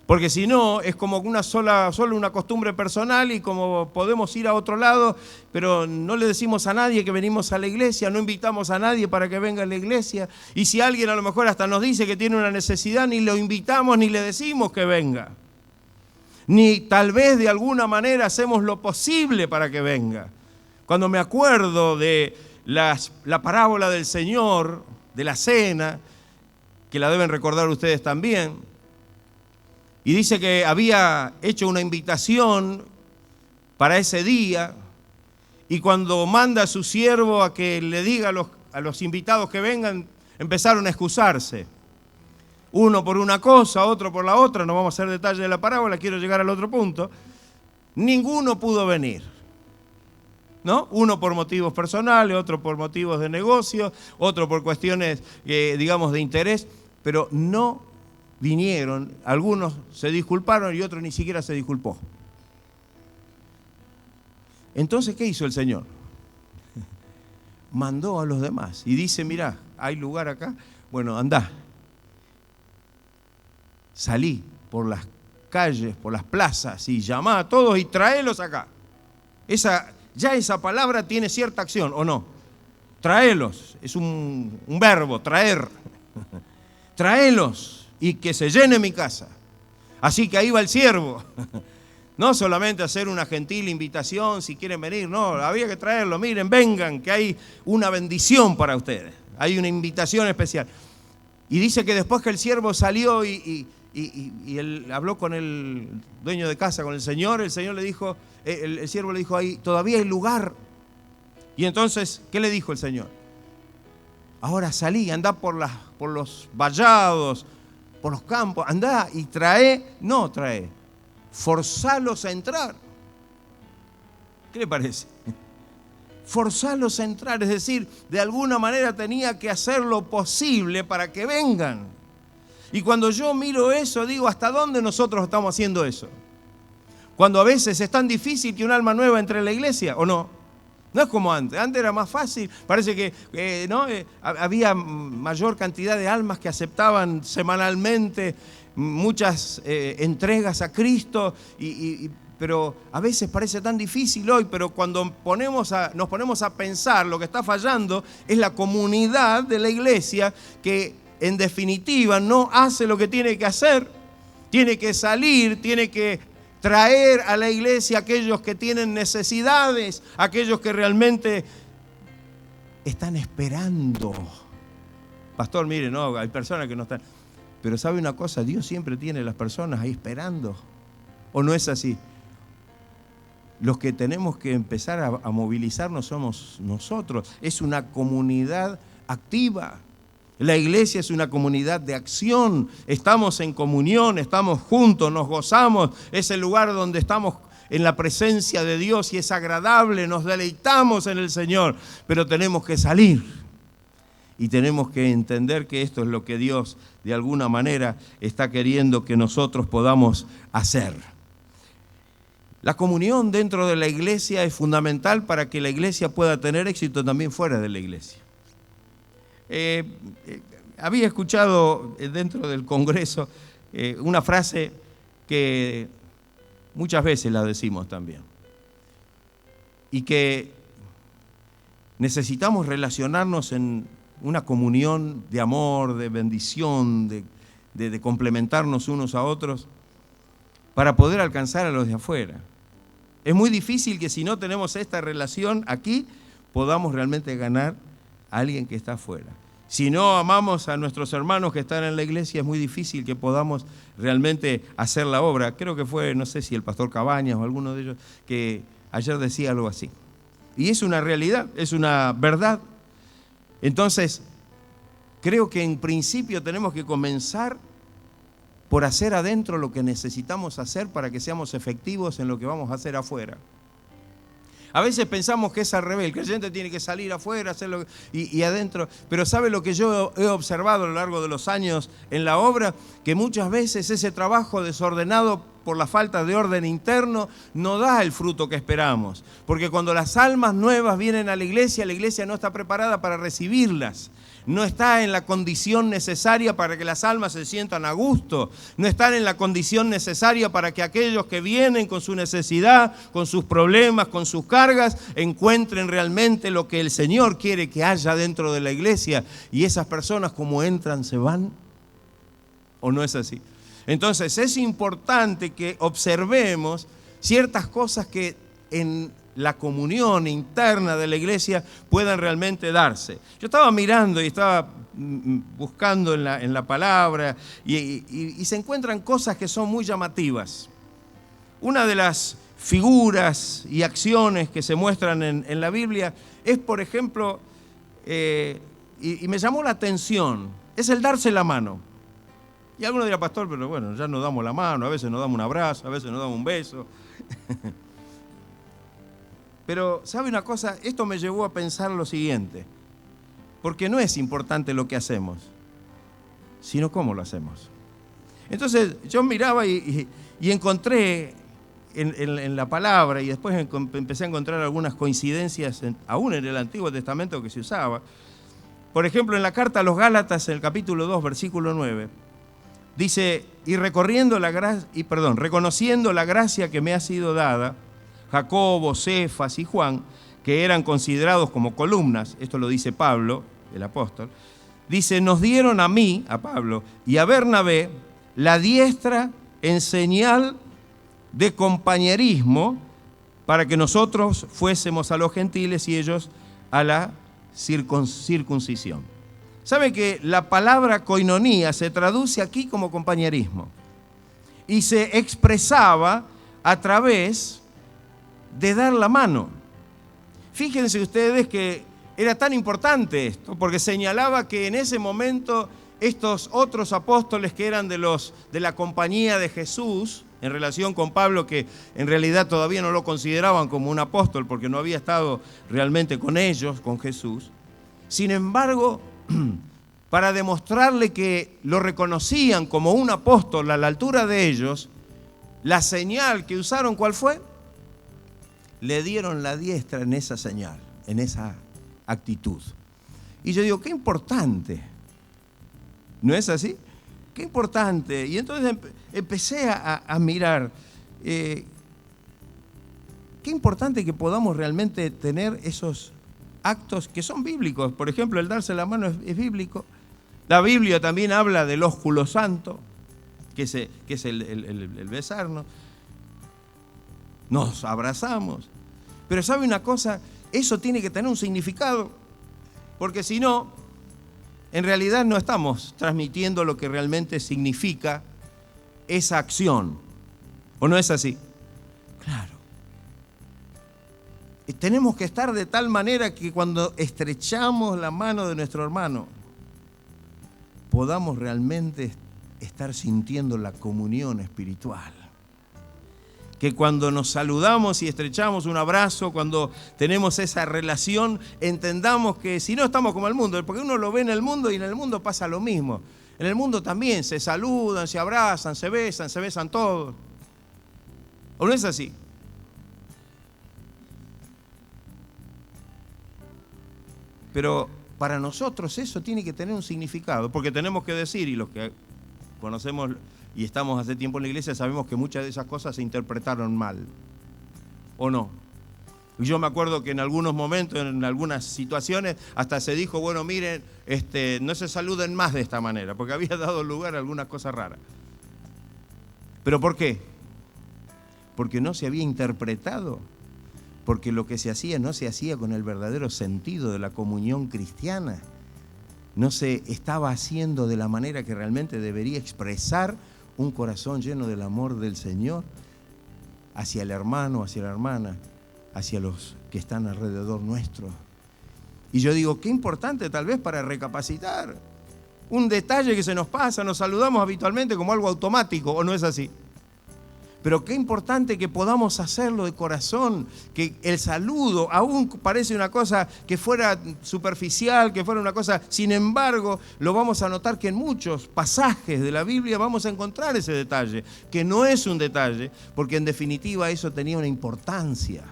Porque si no, es como solo una costumbre personal y como podemos ir a otro lado, pero no le decimos a nadie que venimos a la iglesia, no invitamos a nadie para que venga a la iglesia. Y si alguien a lo mejor hasta nos dice que tiene una necesidad, ni lo invitamos ni le decimos que venga. Ni tal vez de alguna manera hacemos lo posible para que venga. Cuando me acuerdo de la parábola del Señor, de la cena, que la deben recordar ustedes también, y dice que había hecho una invitación para ese día, y cuando manda a su siervo a que le diga a los invitados que vengan, empezaron a excusarse. Uno por una cosa, otro por la otra, no vamos a hacer detalles de la parábola, quiero llegar al otro punto. Ninguno pudo venir, ¿no? Uno por motivos personales, otro por motivos de negocio, otro por cuestiones, digamos, de interés, pero no vinieron. Algunos se disculparon y otros ni siquiera se disculpó. Entonces, ¿qué hizo el Señor? Mandó a los demás y dice, mirá, hay lugar acá, bueno, andá. Salí por las calles, por las plazas y llamá a todos y traélos acá. Ya esa palabra tiene cierta acción, ¿o no? Traélos, es un verbo, traer. Traélos y que se llene mi casa. Así que ahí va el siervo. No solamente hacer una gentil invitación si quieren venir, no, había que traerlo. Miren, vengan, que hay una bendición para ustedes. Hay una invitación especial. Y dice que después que el siervo salió y él habló con el dueño de casa, con el Señor le dijo, el siervo le dijo, ahí todavía hay lugar. Y entonces, ¿qué le dijo el Señor? Ahora salí, andá por los vallados, por los campos, andá y forzalos a entrar. ¿Qué le parece? Forzarlos a entrar, es decir, de alguna manera tenía que hacer lo posible para que vengan. Y cuando yo miro eso, digo, ¿hasta dónde nosotros estamos haciendo eso? Cuando a veces es tan difícil que un alma nueva entre en la iglesia, ¿o no? No es como antes. Antes era más fácil. Parece que había mayor cantidad de almas que aceptaban semanalmente muchas entregas a Cristo, pero a veces parece tan difícil hoy. Pero cuando nos ponemos a pensar, lo que está fallando es la comunidad de la iglesia que en definitiva no hace lo que tiene que hacer. Tiene que salir, tiene que traer a la iglesia a aquellos que tienen necesidades, aquellos que realmente están esperando. Pastor, mire, no, hay personas que no están. Pero ¿sabe una cosa? Dios siempre tiene las personas ahí esperando. ¿O no es así? Los que tenemos que empezar a movilizarnos somos nosotros. Es una comunidad activa. La iglesia es una comunidad de acción, estamos en comunión, estamos juntos, nos gozamos, es el lugar donde estamos en la presencia de Dios y es agradable, nos deleitamos en el Señor, pero tenemos que salir Y tenemos que entender que esto es lo que Dios, de alguna manera, está queriendo que nosotros podamos hacer. La comunión dentro de la iglesia es fundamental para que la iglesia pueda tener éxito también fuera de la iglesia. Había escuchado dentro del Congreso una frase que muchas veces la decimos también, y que necesitamos relacionarnos en una comunión de amor, de bendición, de complementarnos unos a otros para poder alcanzar a los de afuera. Es muy difícil que si no tenemos esta relación aquí, podamos realmente ganar a alguien que está afuera. Si no amamos a nuestros hermanos que están en la iglesia, es muy difícil que podamos realmente hacer la obra. Creo que fue, no sé si el pastor Cabañas o alguno de ellos, que ayer decía algo así. Y es una realidad, es una verdad. Entonces, creo que en principio tenemos que comenzar por hacer adentro lo que necesitamos hacer para que seamos efectivos en lo que vamos a hacer afuera. A veces pensamos que es al revés, el creyente tiene que salir afuera, hacerlo y adentro. Pero ¿sabe lo que yo he observado a lo largo de los años en la obra? Que muchas veces ese trabajo desordenado por la falta de orden interno no da el fruto que esperamos. Porque cuando las almas nuevas vienen a la iglesia no está preparada para recibirlas. No está en la condición necesaria para que las almas se sientan a gusto. No están en la condición necesaria para que aquellos que vienen con su necesidad, con sus problemas, con sus cargas, encuentren realmente lo que el Señor quiere que haya dentro de la iglesia. Y esas personas, como entran, se van. ¿O no es así? Entonces es importante que observemos ciertas cosas que en la comunión interna de la iglesia puedan realmente darse. Yo estaba mirando y estaba buscando en la palabra y se encuentran cosas que son muy llamativas. Una de las figuras y acciones que se muestran en la Biblia es, por ejemplo, y me llamó la atención, es el darse la mano. Y alguno dirá, pastor, pero bueno, ya nos damos la mano, a veces nos damos un abrazo, a veces nos damos un beso. Pero, ¿sabe una cosa? Esto me llevó a pensar lo siguiente. Porque no es importante lo que hacemos, sino cómo lo hacemos. Entonces, yo miraba y encontré en la palabra, y después empecé a encontrar algunas coincidencias, aún en el Antiguo Testamento que se usaba. Por ejemplo, en la carta a los Gálatas, en el capítulo 2, versículo 9, dice, reconociendo la gracia que me ha sido dada, Jacobo, Cefas y Juan, que eran considerados como columnas, esto lo dice Pablo, el apóstol, dice, nos dieron a mí, a Pablo, y a Bernabé, la diestra en señal de compañerismo para que nosotros fuésemos a los gentiles y ellos a la circuncisión. ¿Sabe que la palabra koinonía se traduce aquí como compañerismo? Y se expresaba a través de dar la mano. Fíjense ustedes que era tan importante esto, porque señalaba que en ese momento estos otros apóstoles que eran de la compañía de Jesús, en relación con Pablo, que en realidad todavía no lo consideraban como un apóstol porque no había estado realmente con ellos, con Jesús. Sin embargo, para demostrarle que lo reconocían como un apóstol a la altura de ellos, la señal que usaron, ¿cuál fue? Le dieron la diestra en esa señal, en esa actitud. Y yo digo, qué importante. ¿No es así? Qué importante. Y entonces empecé a mirar. Qué importante que podamos realmente tener esos actos que son bíblicos. Por ejemplo, el darse la mano es bíblico. La Biblia también habla del ósculo santo, que es el besarnos. Nos abrazamos. Pero ¿sabe una cosa? Eso tiene que tener un significado. Porque si no, en realidad no estamos transmitiendo lo que realmente significa esa acción. ¿O no es así? Claro. Y tenemos que estar de tal manera que cuando estrechamos la mano de nuestro hermano, podamos realmente estar sintiendo la comunión espiritual. que cuando nos saludamos y estrechamos un abrazo, cuando tenemos esa relación, entendamos que si no estamos como el mundo, porque uno lo ve en el mundo y en el mundo pasa lo mismo. En el mundo también se saludan, se abrazan, se besan todos. ¿O no es así? Pero para nosotros eso tiene que tener un significado, porque tenemos que decir, y los que conocemos y estamos hace tiempo en la iglesia sabemos que muchas de esas cosas se interpretaron mal, ¿o no? Y yo me acuerdo que en algunos momentos, en algunas situaciones, hasta se dijo, bueno, miren, no se saluden más de esta manera, porque había dado lugar a algunas cosas raras. ¿Pero por qué? Porque no se había interpretado, porque lo que se hacía no se hacía con el verdadero sentido de la comunión cristiana. No se estaba haciendo de la manera que realmente debería expresar un corazón lleno del amor del Señor hacia el hermano, hacia la hermana, hacia los que están alrededor nuestro. Y yo digo, qué importante tal vez para recapacitar. Un detalle que se nos pasa, nos saludamos habitualmente como algo automático, ¿o no es así? Pero qué importante que podamos hacerlo de corazón, que el saludo aún parece una cosa que fuera superficial, que fuera una cosa, sin embargo, lo vamos a notar que en muchos pasajes de la Biblia vamos a encontrar ese detalle, que no es un detalle, porque en definitiva eso tenía una importancia.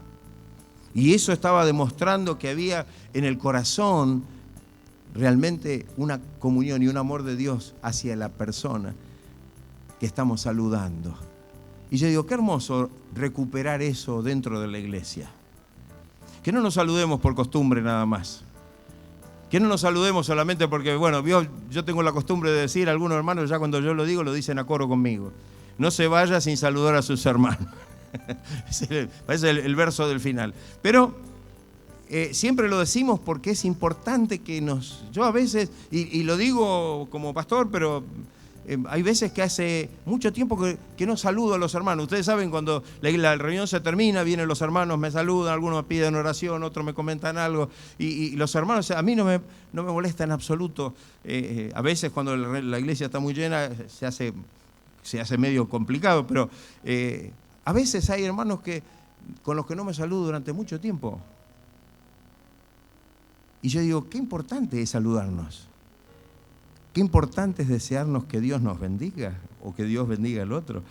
Y eso estaba demostrando que había en el corazón realmente una comunión y un amor de Dios hacia la persona que estamos saludando. Y yo digo, qué hermoso recuperar eso dentro de la iglesia. Que no nos saludemos por costumbre nada más. Que no nos saludemos solamente porque, bueno, yo tengo la costumbre de decir, algunos hermanos ya cuando yo lo digo lo dicen a coro conmigo. No se vaya sin saludar a sus hermanos. Parece el verso del final. Pero siempre lo decimos porque es importante que yo a veces, y lo digo como pastor, pero hay veces que hace mucho tiempo que no saludo a los hermanos. Ustedes saben, cuando la reunión se termina, vienen los hermanos, me saludan, algunos me piden oración, otros me comentan algo. Y los hermanos, a mí no me molesta en absoluto. A veces cuando la iglesia está muy llena se hace medio complicado, pero a veces hay hermanos con los que no me saludo durante mucho tiempo. Y yo digo, qué importante es saludarnos. Qué importante es desearnos que Dios nos bendiga o que Dios bendiga al otro.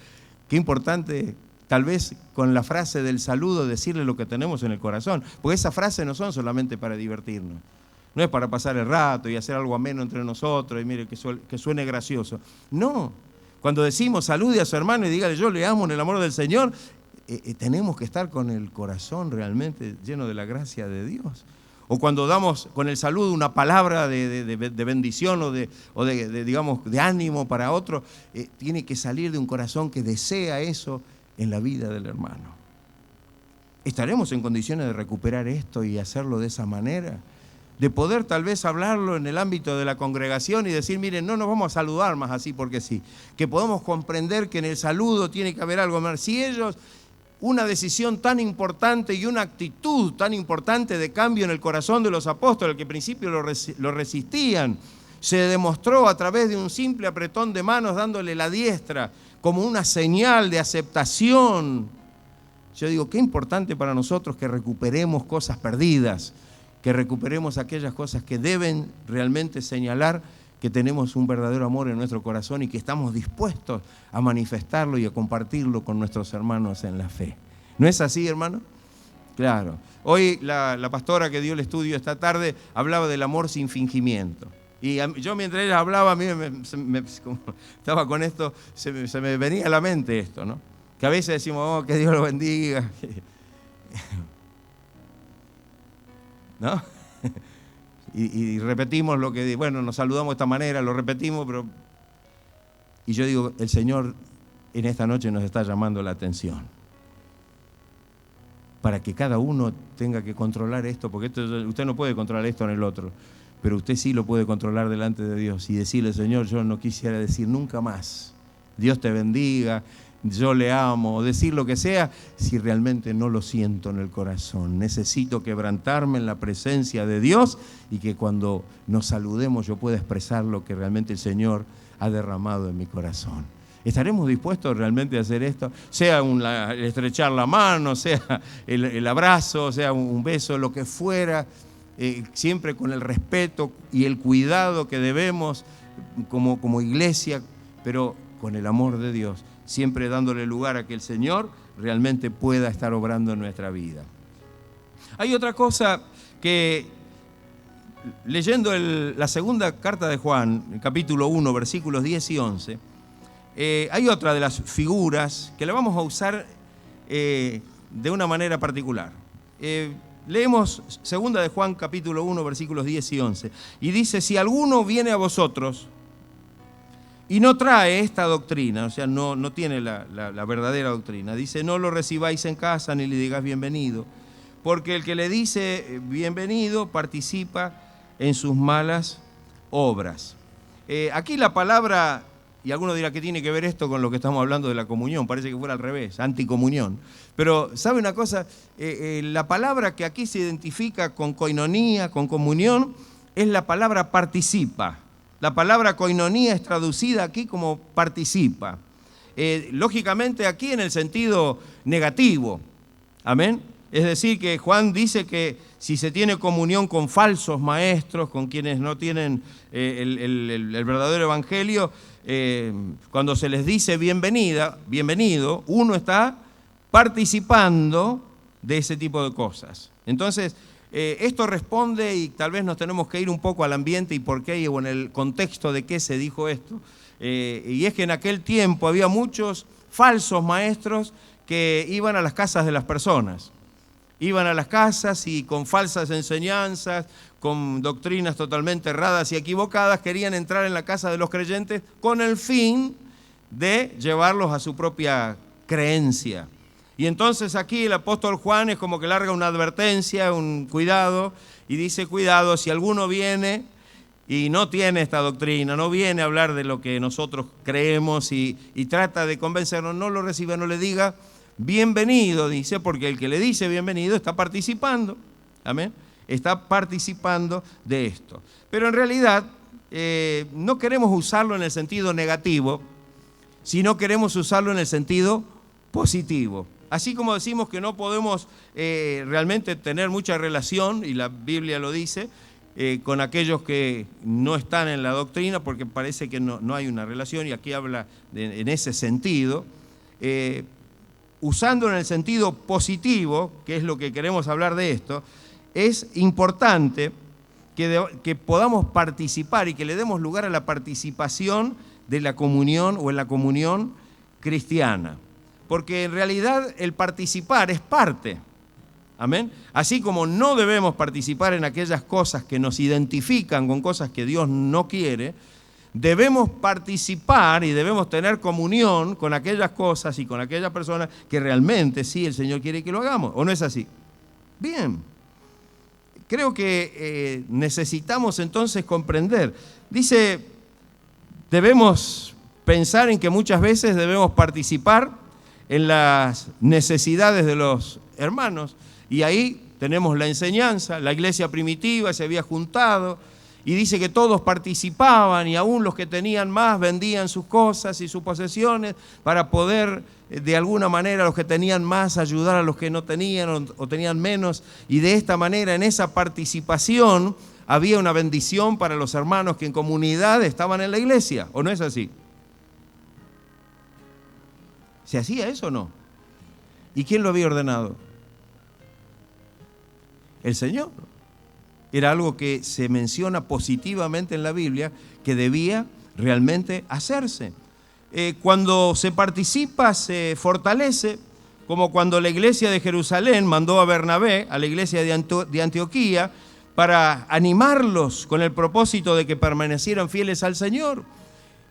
Qué importante, tal vez con la frase del saludo, decirle lo que tenemos en el corazón. Porque esas frases no son solamente para divertirnos. No es para pasar el rato y hacer algo ameno entre nosotros y mire que suene gracioso. No. Cuando decimos salude a su hermano y dígale yo le amo en el amor del Señor, tenemos que estar con el corazón realmente lleno de la gracia de Dios. O cuando damos con el saludo una palabra de bendición o digamos, de ánimo para otro, tiene que salir de un corazón que desea eso en la vida del hermano. ¿Estaremos en condiciones de recuperar esto y hacerlo de esa manera? De poder tal vez hablarlo en el ámbito de la congregación y decir, miren, no nos vamos a saludar más así porque sí. Que podamos comprender que en el saludo tiene que haber algo más. Si ellos... Una decisión tan importante y una actitud tan importante de cambio en el corazón de los apóstoles, que al principio lo resistían, se demostró a través de un simple apretón de manos dándole la diestra como una señal de aceptación. Yo digo, qué importante para nosotros que recuperemos cosas perdidas, que recuperemos aquellas cosas que deben realmente señalar que tenemos un verdadero amor en nuestro corazón y que estamos dispuestos a manifestarlo y a compartirlo con nuestros hermanos en la fe. ¿No es así, hermano? Claro. Hoy la pastora que dio el estudio esta tarde hablaba del amor sin fingimiento. Y yo mientras ella hablaba, a mí como estaba con esto, se me venía a la mente esto, ¿no? Que a veces decimos, oh, que Dios lo bendiga. ¿No? Y repetimos lo que, bueno, nos saludamos de esta manera, lo repetimos, pero... Y yo digo, el Señor en esta noche nos está llamando la atención. Para que cada uno tenga que controlar esto, porque usted no puede controlar esto en el otro, pero usted sí lo puede controlar delante de Dios y decirle, Señor, yo no quisiera decir nunca más, Dios te bendiga, yo le amo, o decir lo que sea, si realmente no lo siento en el corazón. Necesito quebrantarme en la presencia de Dios y que cuando nos saludemos yo pueda expresar lo que realmente el Señor ha derramado en mi corazón. ¿Estaremos dispuestos realmente a hacer esto? Sea el estrechar la mano, sea el abrazo, sea un beso, lo que fuera, siempre con el respeto y el cuidado que debemos como iglesia, pero con el amor de Dios, siempre dándole lugar a que el Señor realmente pueda estar obrando en nuestra vida. Hay otra cosa que, leyendo la segunda carta de Juan, capítulo 1, versículos 10 y 11, hay otra de las figuras que la vamos a usar de una manera particular. Leemos segunda de Juan, capítulo 1, versículos 10 y 11, y dice: si alguno viene a vosotros y no trae esta doctrina, o sea, no tiene la verdadera doctrina, dice: no lo recibáis en casa ni le digáis bienvenido, porque el que le dice bienvenido participa en sus malas obras. Aquí la palabra, y alguno dirá, ¿qué tiene que ver esto con lo que estamos hablando de la comunión? Parece que fuera al revés, anticomunión. Pero, ¿sabe una cosa? La palabra que aquí se identifica con koinonía, con comunión, es la palabra participa. La palabra koinonía es traducida aquí como participa. Lógicamente aquí en el sentido negativo. Amén. Es decir, que Juan dice que si se tiene comunión con falsos maestros, con quienes no tienen el verdadero evangelio, cuando se les dice bienvenido, uno está participando de ese tipo de cosas. Entonces, esto responde, y tal vez nos tenemos que ir un poco al ambiente y por qué, o en el contexto de qué se dijo esto. Y es que en aquel tiempo había muchos falsos maestros que iban a las casas de las personas. Iban a las casas y con falsas enseñanzas, con doctrinas totalmente erradas y equivocadas, querían entrar en la casa de los creyentes con el fin de llevarlos a su propia creencia. Y entonces aquí el apóstol Juan es como que larga una advertencia, un cuidado, y dice: cuidado, si alguno viene y no tiene esta doctrina, no viene a hablar de lo que nosotros creemos y trata de convencernos, no lo reciba, no le diga bienvenido, dice, porque el que le dice bienvenido está participando, amén, está participando de esto. Pero en realidad no queremos usarlo en el sentido negativo, sino queremos usarlo en el sentido positivo. Así como decimos que no podemos realmente tener mucha relación, y la Biblia lo dice, con aquellos que no están en la doctrina, porque parece que no hay una relación, y aquí habla en ese sentido, usando en el sentido positivo, que es lo que queremos hablar de esto, es importante que podamos participar y que le demos lugar a la participación de la comunión o en la comunión cristiana. Porque en realidad el participar es parte. Amén. Así como no debemos participar en aquellas cosas que nos identifican con cosas que Dios no quiere, debemos participar y debemos tener comunión con aquellas cosas y con aquellas personas que realmente sí el Señor quiere que lo hagamos. ¿O no es así? Bien. Creo que necesitamos entonces comprender. Dice, debemos pensar en que muchas veces debemos participar en las necesidades de los hermanos. Y ahí tenemos la enseñanza. La iglesia primitiva se había juntado y dice que todos participaban, y aún los que tenían más vendían sus cosas y sus posesiones para poder, de alguna manera, los que tenían más ayudar a los que no tenían o tenían menos. Y de esta manera, en esa participación, había una bendición para los hermanos que en comunidad estaban en la iglesia. ¿O no es así? ¿Se hacía eso o no? ¿Y quién lo había ordenado? El Señor. Era algo que se menciona positivamente en la Biblia, que debía realmente hacerse. Cuando se participa, se fortalece, como cuando la iglesia de Jerusalén mandó a Bernabé a la iglesia de Antioquía para animarlos con el propósito de que permanecieran fieles al Señor.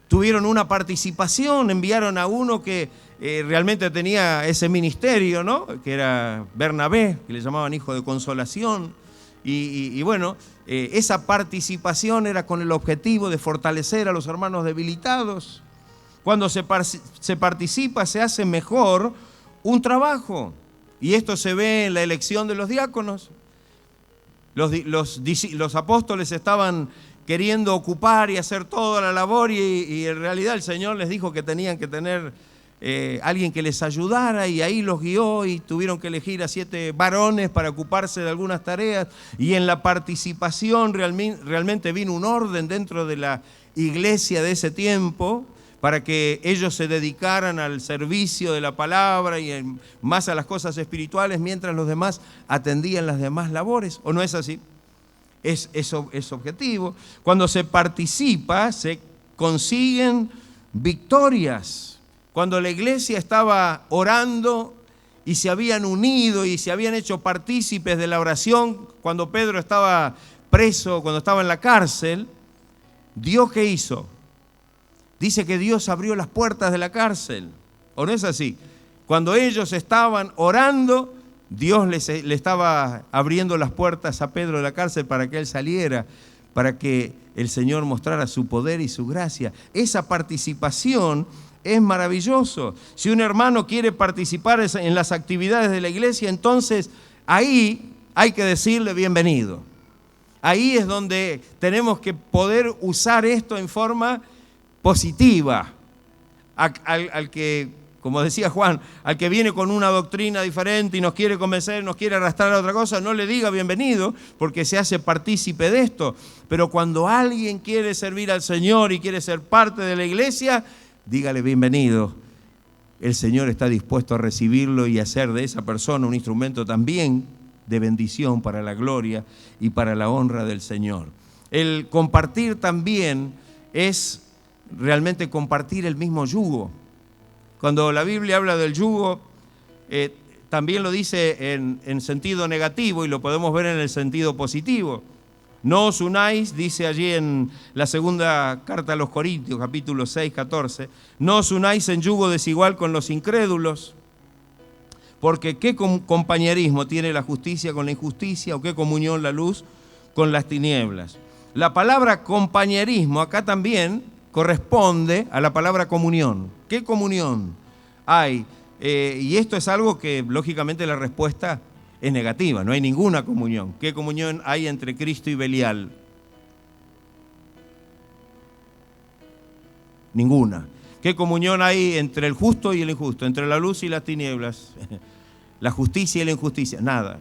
Tuvieron una participación, enviaron a uno que realmente tenía ese ministerio, ¿no? Que era Bernabé, que le llamaban hijo de consolación. Y bueno, esa participación era con el objetivo de fortalecer a los hermanos debilitados. Cuando se participa, se hace mejor un trabajo. Y esto se ve en la elección de los diáconos. Los apóstoles estaban queriendo ocupar y hacer toda la labor y en realidad el Señor les dijo que tenían que tener alguien que les ayudara y ahí los guió y tuvieron que elegir a 7 varones para ocuparse de algunas tareas y en la participación realmente vino un orden dentro de la iglesia de ese tiempo para que ellos se dedicaran al servicio de la palabra y más a las cosas espirituales mientras los demás atendían las demás labores. ¿O no es así? Es objetivo. Cuando se participa, se consiguen victorias. Cuando la iglesia estaba orando y se habían unido y se habían hecho partícipes de la oración, cuando Pedro estaba preso, cuando estaba en la cárcel, ¿Dios qué hizo? Dice que Dios abrió las puertas de la cárcel. ¿O no es así? Cuando ellos estaban orando, Dios le estaba abriendo las puertas a Pedro de la cárcel para que él saliera, para que el Señor mostrara su poder y su gracia. Esa participación es maravilloso. Si un hermano quiere participar en las actividades de la iglesia, entonces ahí hay que decirle bienvenido. Ahí es donde tenemos que poder usar esto en forma positiva. Al que, como decía Juan, al que viene con una doctrina diferente y nos quiere convencer, nos quiere arrastrar a otra cosa, no le diga bienvenido porque se hace partícipe de esto. Pero cuando alguien quiere servir al Señor y quiere ser parte de la iglesia, dígale bienvenido. El Señor está dispuesto a recibirlo y hacer de esa persona un instrumento también de bendición para la gloria y para la honra del Señor. El compartir también es realmente compartir el mismo yugo. Cuando la Biblia habla del yugo, también lo dice en sentido negativo y lo podemos ver en el sentido positivo. No os unáis, dice allí en la segunda carta a los Corintios, capítulo 6, 14, no os unáis en yugo desigual con los incrédulos, porque ¿qué compañerismo tiene la justicia con la injusticia o qué comunión la luz con las tinieblas? La palabra compañerismo acá también corresponde a la palabra comunión. ¿Qué comunión hay? Y esto es algo que lógicamente la respuesta es negativa, no hay ninguna comunión. ¿Qué comunión hay entre Cristo y Belial? Ninguna. ¿Qué comunión hay entre el justo y el injusto? Entre la luz y las tinieblas, la justicia y la injusticia, nada.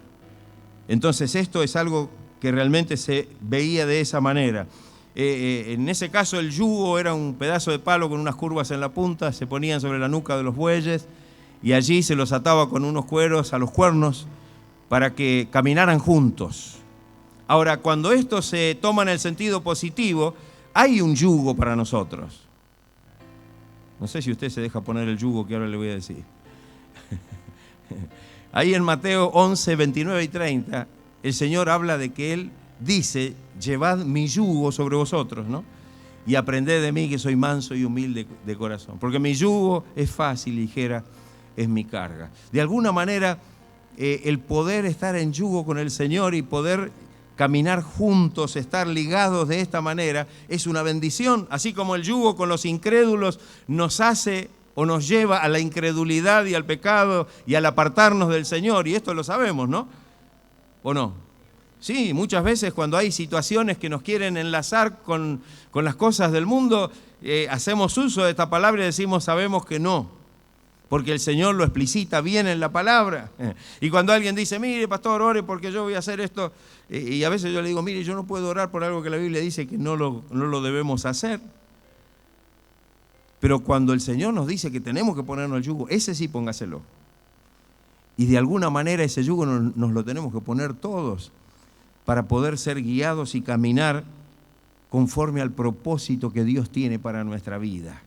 Entonces esto es algo que realmente se veía de esa manera. En ese caso el yugo era un pedazo de palo con unas curvas en la punta, se ponían sobre la nuca de los bueyes y allí se los ataba con unos cueros a los cuernos para que caminaran juntos. Ahora, cuando esto se toma en el sentido positivo, hay un yugo para nosotros. No sé si usted se deja poner el yugo que ahora le voy a decir. Ahí en Mateo 11, 29 y 30, el Señor habla de que Él dice, llevad mi yugo sobre vosotros, ¿no? Y aprended de mí que soy manso y humilde de corazón. Porque mi yugo es fácil y ligera es mi carga. De alguna manera, el poder estar en yugo con el Señor y poder caminar juntos, estar ligados de esta manera, es una bendición. Así como el yugo con los incrédulos nos hace o nos lleva a la incredulidad y al pecado y al apartarnos del Señor. Y esto lo sabemos, ¿no? ¿O no? Sí, muchas veces cuando hay situaciones que nos quieren enlazar con las cosas del mundo, hacemos uso de esta palabra y decimos, sabemos que no. Porque el Señor lo explicita bien en la palabra. Y cuando alguien dice, mire, pastor, ore porque yo voy a hacer esto, y a veces yo le digo, mire, yo no puedo orar por algo que la Biblia dice que no lo debemos hacer. Pero cuando el Señor nos dice que tenemos que ponernos el yugo, ese sí póngaselo. Y de alguna manera ese yugo nos lo tenemos que poner todos para poder ser guiados y caminar conforme al propósito que Dios tiene para nuestra vida.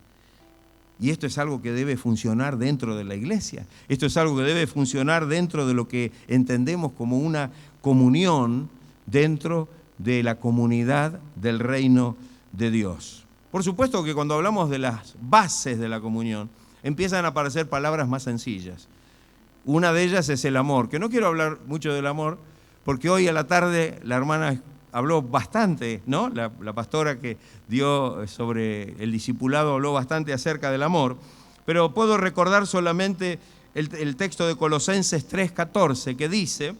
Y esto es algo que debe funcionar dentro de la iglesia. Esto es algo que debe funcionar dentro de lo que entendemos como una comunión dentro de la comunidad del reino de Dios. Por supuesto que cuando hablamos de las bases de la comunión, empiezan a aparecer palabras más sencillas. Una de ellas es el amor, que no quiero hablar mucho del amor, porque hoy a la tarde la hermana habló bastante, ¿no? La pastora que dio sobre el discipulado habló bastante acerca del amor, pero puedo recordar solamente el texto de Colosenses 3:14 que dice,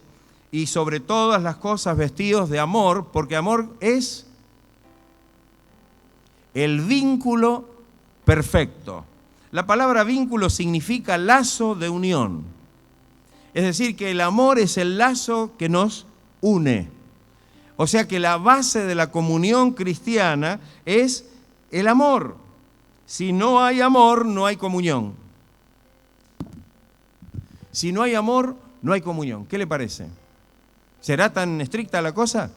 y sobre todas las cosas vestidos de amor, porque amor es el vínculo perfecto. La palabra vínculo significa lazo de unión. Es decir, que el amor es el lazo que nos une. O sea que la base de la comunión cristiana es el amor. Si no hay amor, no hay comunión. Si no hay amor, no hay comunión. ¿Qué le parece? ¿Será tan estricta la cosa?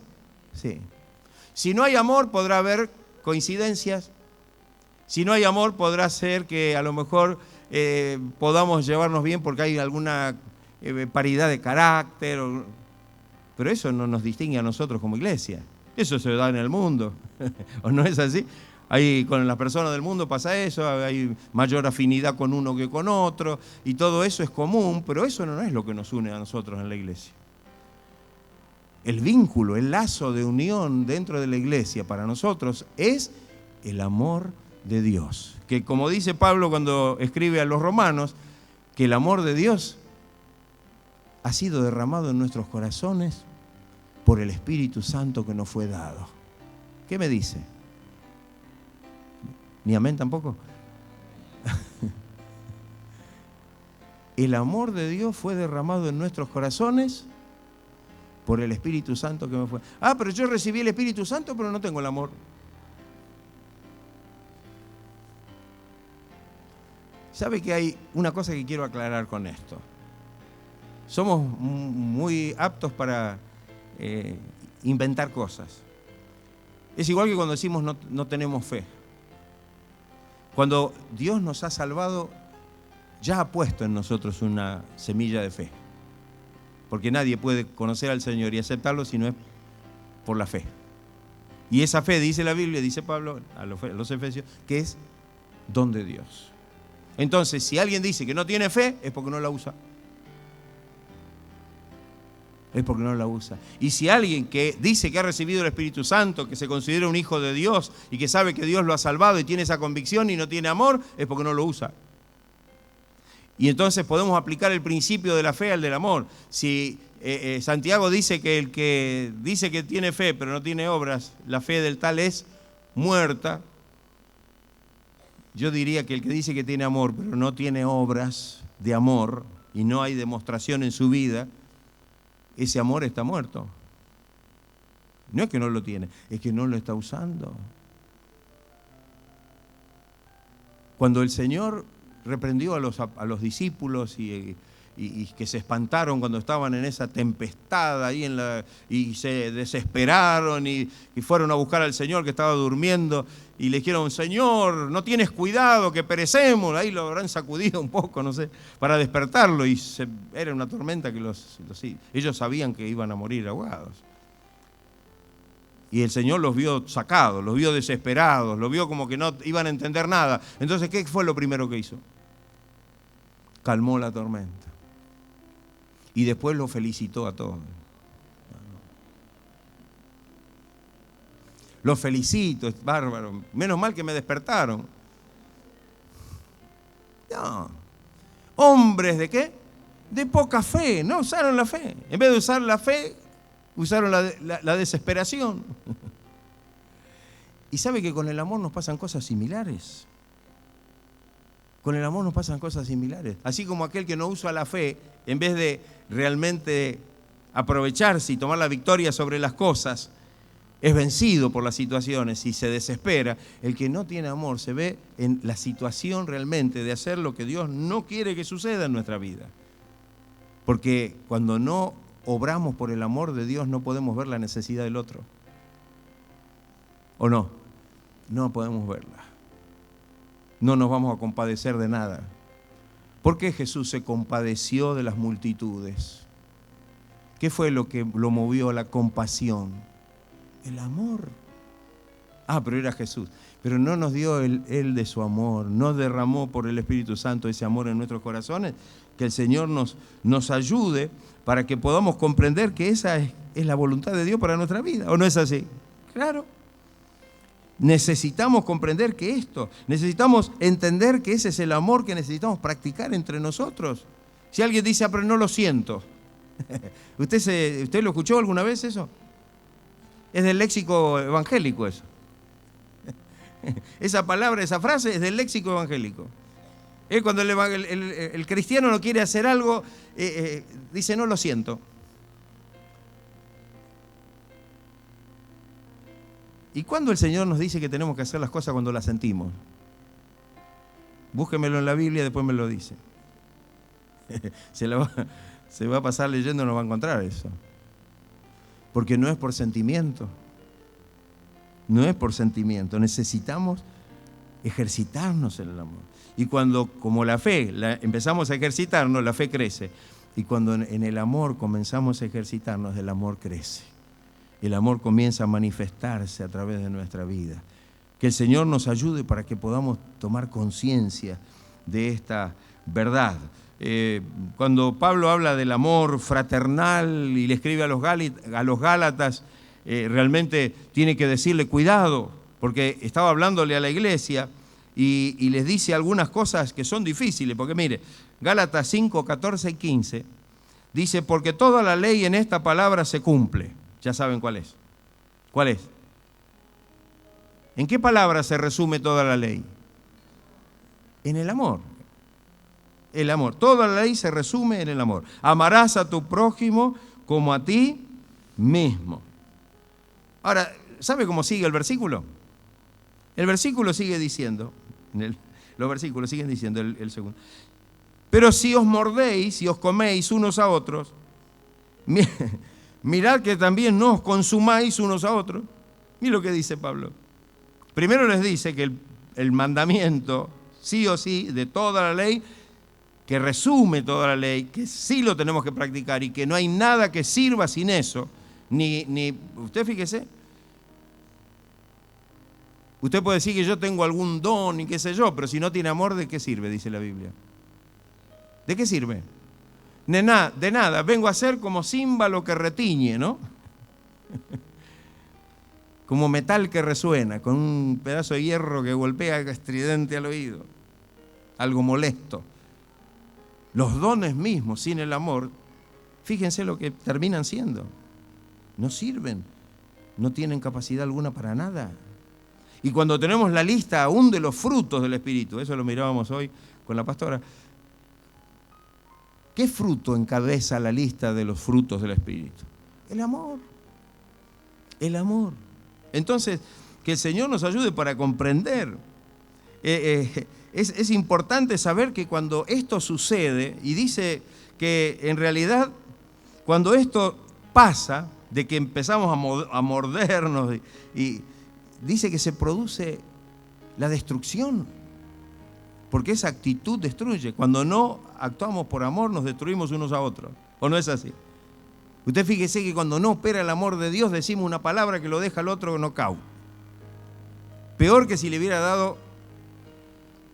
Sí. Si no hay amor, podrá haber coincidencias. Si no hay amor, podrá ser que a lo mejor podamos llevarnos bien porque hay alguna paridad de carácter. Pero eso no nos distingue a nosotros como iglesia. Eso se da en el mundo. ¿O no es así? Ahí con las personas del mundo pasa eso, hay mayor afinidad con uno que con otro, y todo eso es común, pero eso no es lo que nos une a nosotros en la iglesia. El vínculo, el lazo de unión dentro de la iglesia para nosotros es el amor de Dios. Que como dice Pablo cuando escribe a los romanos, que el amor de Dios ha sido derramado en nuestros corazones por el Espíritu Santo que nos fue dado. ¿Qué me dice? ¿Ni amén tampoco? El amor de Dios fue derramado en nuestros corazones por el Espíritu Santo que me fue. Ah, pero yo recibí el Espíritu Santo, pero no tengo el amor. ¿Sabe que hay una cosa que quiero aclarar con esto? Somos muy aptos para inventar cosas. Es igual que cuando decimos no tenemos fe. Cuando Dios nos ha salvado, ya ha puesto en nosotros una semilla de fe. Porque nadie puede conocer al Señor y aceptarlo si no es por la fe. Y esa fe, dice la Biblia, dice Pablo a los Efesios, que es don de Dios. Entonces, si alguien dice que no tiene fe, es porque no la usa. Es porque no la usa. Y si alguien que dice que ha recibido el Espíritu Santo, que se considera un hijo de Dios y que sabe que Dios lo ha salvado y tiene esa convicción y no tiene amor, es porque no lo usa. Y entonces podemos aplicar el principio de la fe al del amor. Si Santiago dice que el que dice que tiene fe pero no tiene obras, la fe del tal es muerta. Yo diría que el que dice que tiene amor pero no tiene obras de amor y no hay demostración en su vida, ese amor está muerto. No es que no lo tiene, es que no lo está usando. Cuando el Señor reprendió a los discípulos y que se espantaron cuando estaban en esa tempestad ahí y se desesperaron y fueron a buscar al Señor que estaba durmiendo y le dijeron: Señor, no tienes cuidado que perecemos. Ahí lo habrán sacudido un poco, no sé, para despertarlo, y era una tormenta que ellos sabían que iban a morir ahogados. Y el Señor los vio sacados, los vio desesperados, los vio como que no iban a entender nada. Entonces, ¿qué fue lo primero que hizo? Calmó la tormenta. Y después lo felicitó a todos. Los felicito, es bárbaro. Menos mal que me despertaron. No. Hombres de ¿qué? De poca fe. No usaron la fe. En vez de usar la fe, usaron la desesperación. Y sabe que con el amor nos pasan cosas similares. Con el amor nos pasan cosas similares. Así como aquel que no usa la fe, en vez de realmente aprovecharse y tomar la victoria sobre las cosas, es vencido por las situaciones y se desespera. El que no tiene amor se ve en la situación realmente de hacer lo que Dios no quiere que suceda en nuestra vida. Porque cuando no obramos por el amor de Dios, no podemos ver la necesidad del otro. ¿O no? No podemos verla. No nos vamos a compadecer de nada. ¿Por qué Jesús se compadeció de las multitudes? ¿Qué fue lo que lo movió a la compasión? El amor. Ah, pero era Jesús. Pero no nos dio Él de su amor, no derramó por el Espíritu Santo ese amor en nuestros corazones. Que el Señor nos ayude para que podamos comprender que esa es la voluntad de Dios para nuestra vida. ¿O no es así? Claro. Necesitamos comprender que necesitamos entender que ese es el amor que necesitamos practicar entre nosotros. Si alguien dice: ah, pero no lo siento. ¿Usted lo escuchó alguna vez eso? Es del léxico evangélico eso. Esa palabra, esa frase es del léxico evangélico. Cuando el cristiano no quiere hacer algo, dice, no lo siento. ¿Y cuándo el Señor nos dice que tenemos que hacer las cosas? Cuando las sentimos. Búsquemelo en la Biblia y después me lo dice. Se va a pasar leyendo y no va a encontrar eso. Porque no es por sentimiento. No es por sentimiento. Necesitamos ejercitarnos en el amor. Y cuando, como la fe, empezamos a ejercitarnos, la fe crece. Y cuando en el amor comenzamos a ejercitarnos, el amor crece. El amor comienza a manifestarse a través de nuestra vida. Que el Señor nos ayude para que podamos tomar conciencia de esta verdad. Cuando Pablo habla del amor fraternal y le escribe a los Gálatas, realmente tiene que decirle cuidado, porque estaba hablándole a la iglesia y les dice algunas cosas que son difíciles, porque mire, Gálatas 5, 14 y 15, dice, porque toda la ley en esta palabra se cumple. Ya saben cuál es. ¿Cuál es? ¿En qué palabra se resume toda la ley? En el amor. El amor. Toda la ley se resume en el amor. Amarás a tu prójimo como a ti mismo. Ahora, ¿sabe cómo sigue el versículo? El versículo sigue diciendo, los versículos siguen diciendo el segundo. Pero si os mordéis y os coméis unos a otros, mirad que también no os consumáis unos a otros. Mira lo que dice Pablo. Primero les dice que el mandamiento, sí o sí, de toda la ley, que resume toda la ley, que sí lo tenemos que practicar y que no hay nada que sirva sin eso. Usted fíjese, usted puede decir que yo tengo algún don y qué sé yo, pero si no tiene amor, ¿de qué sirve? Dice la Biblia. ¿De qué sirve? De nada. Vengo a ser como címbalo que retiñe, ¿no? Como metal que resuena, con un pedazo de hierro que golpea estridente al oído. Algo molesto. Los dones mismos, sin el amor, fíjense lo que terminan siendo. No sirven. No tienen capacidad alguna para nada. Y cuando tenemos la lista aún de los frutos del Espíritu, eso lo mirábamos hoy con la pastora, ¿qué fruto encabeza la lista de los frutos del Espíritu? El amor. El amor. Entonces, que el Señor nos ayude para comprender. Es importante saber que cuando esto sucede, y dice que en realidad cuando esto pasa, de que empezamos a mordernos, y dice que se produce la destrucción. Porque esa actitud destruye. Cuando no actuamos por amor, nos destruimos unos a otros. ¿O no es así? Usted fíjese que cuando no opera el amor de Dios, decimos una palabra que lo deja al otro knockout. Peor que si le hubiera dado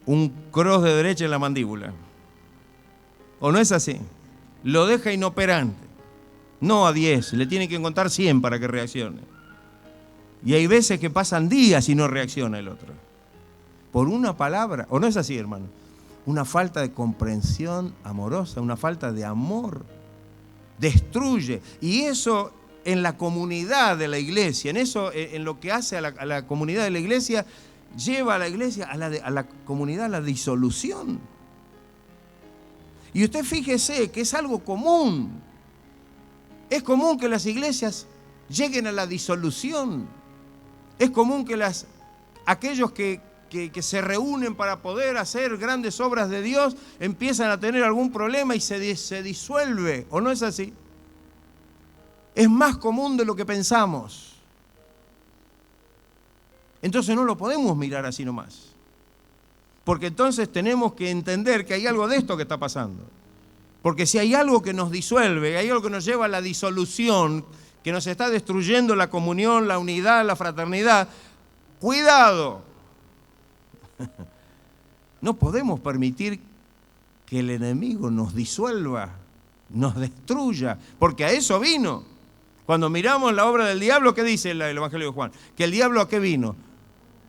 un cross de derecha en la mandíbula. ¿O no es así? Lo deja inoperante. No a 10, le tiene que contar 100 para que reaccione. Y hay veces que pasan días y no reacciona el otro. Por una palabra, ¿o no es así, hermano? Una falta de comprensión amorosa, una falta de amor, destruye. Y eso en la comunidad de la iglesia, en lo que hace a la comunidad de la iglesia, lleva a la iglesia, a la comunidad, a la disolución. Y usted fíjese que es algo común. Es común que las iglesias lleguen a la disolución. Es común que aquellos que se reúnen para poder hacer grandes obras de Dios empiezan a tener algún problema y se disuelve. ¿O no es así? Es más común de lo que pensamos. Entonces no lo podemos mirar así nomás. Porque entonces tenemos que entender que hay algo de esto que está pasando. Porque si hay algo que nos disuelve, hay algo que nos lleva a la disolución, que nos está destruyendo la comunión, la unidad, la fraternidad, cuidado. No podemos permitir que el enemigo nos disuelva, nos destruya, porque a eso vino. Cuando miramos la obra del diablo, ¿qué dice el Evangelio de Juan? Que el diablo ¿a qué vino?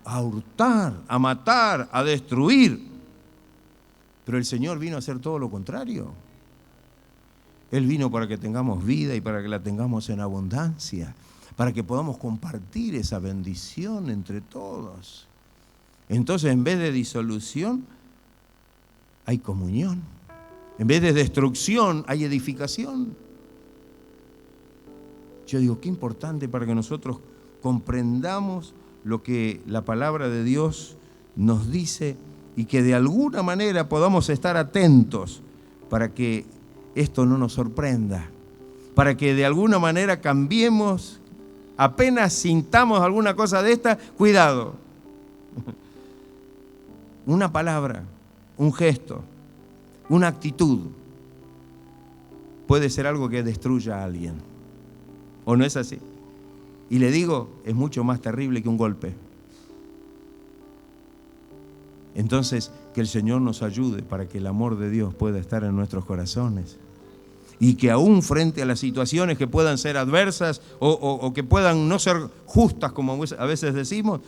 A hurtar, a matar, a destruir. Pero el Señor vino a hacer todo lo contrario. Él vino para que tengamos vida y para que la tengamos en abundancia, para que podamos compartir esa bendición entre todos. Entonces, en vez de disolución, hay comunión. En vez de destrucción, hay edificación. Yo digo, qué importante para que nosotros comprendamos lo que la palabra de Dios nos dice y que de alguna manera podamos estar atentos para que esto no nos sorprenda, para que de alguna manera cambiemos, apenas sintamos alguna cosa de esta, cuidado. Una palabra, un gesto, una actitud puede ser algo que destruya a alguien. ¿O no es así? Y le digo, es mucho más terrible que un golpe. Entonces, que el Señor nos ayude para que el amor de Dios pueda estar en nuestros corazones. Y que aún frente a las situaciones que puedan ser adversas o que puedan no ser justas, como a veces decimos,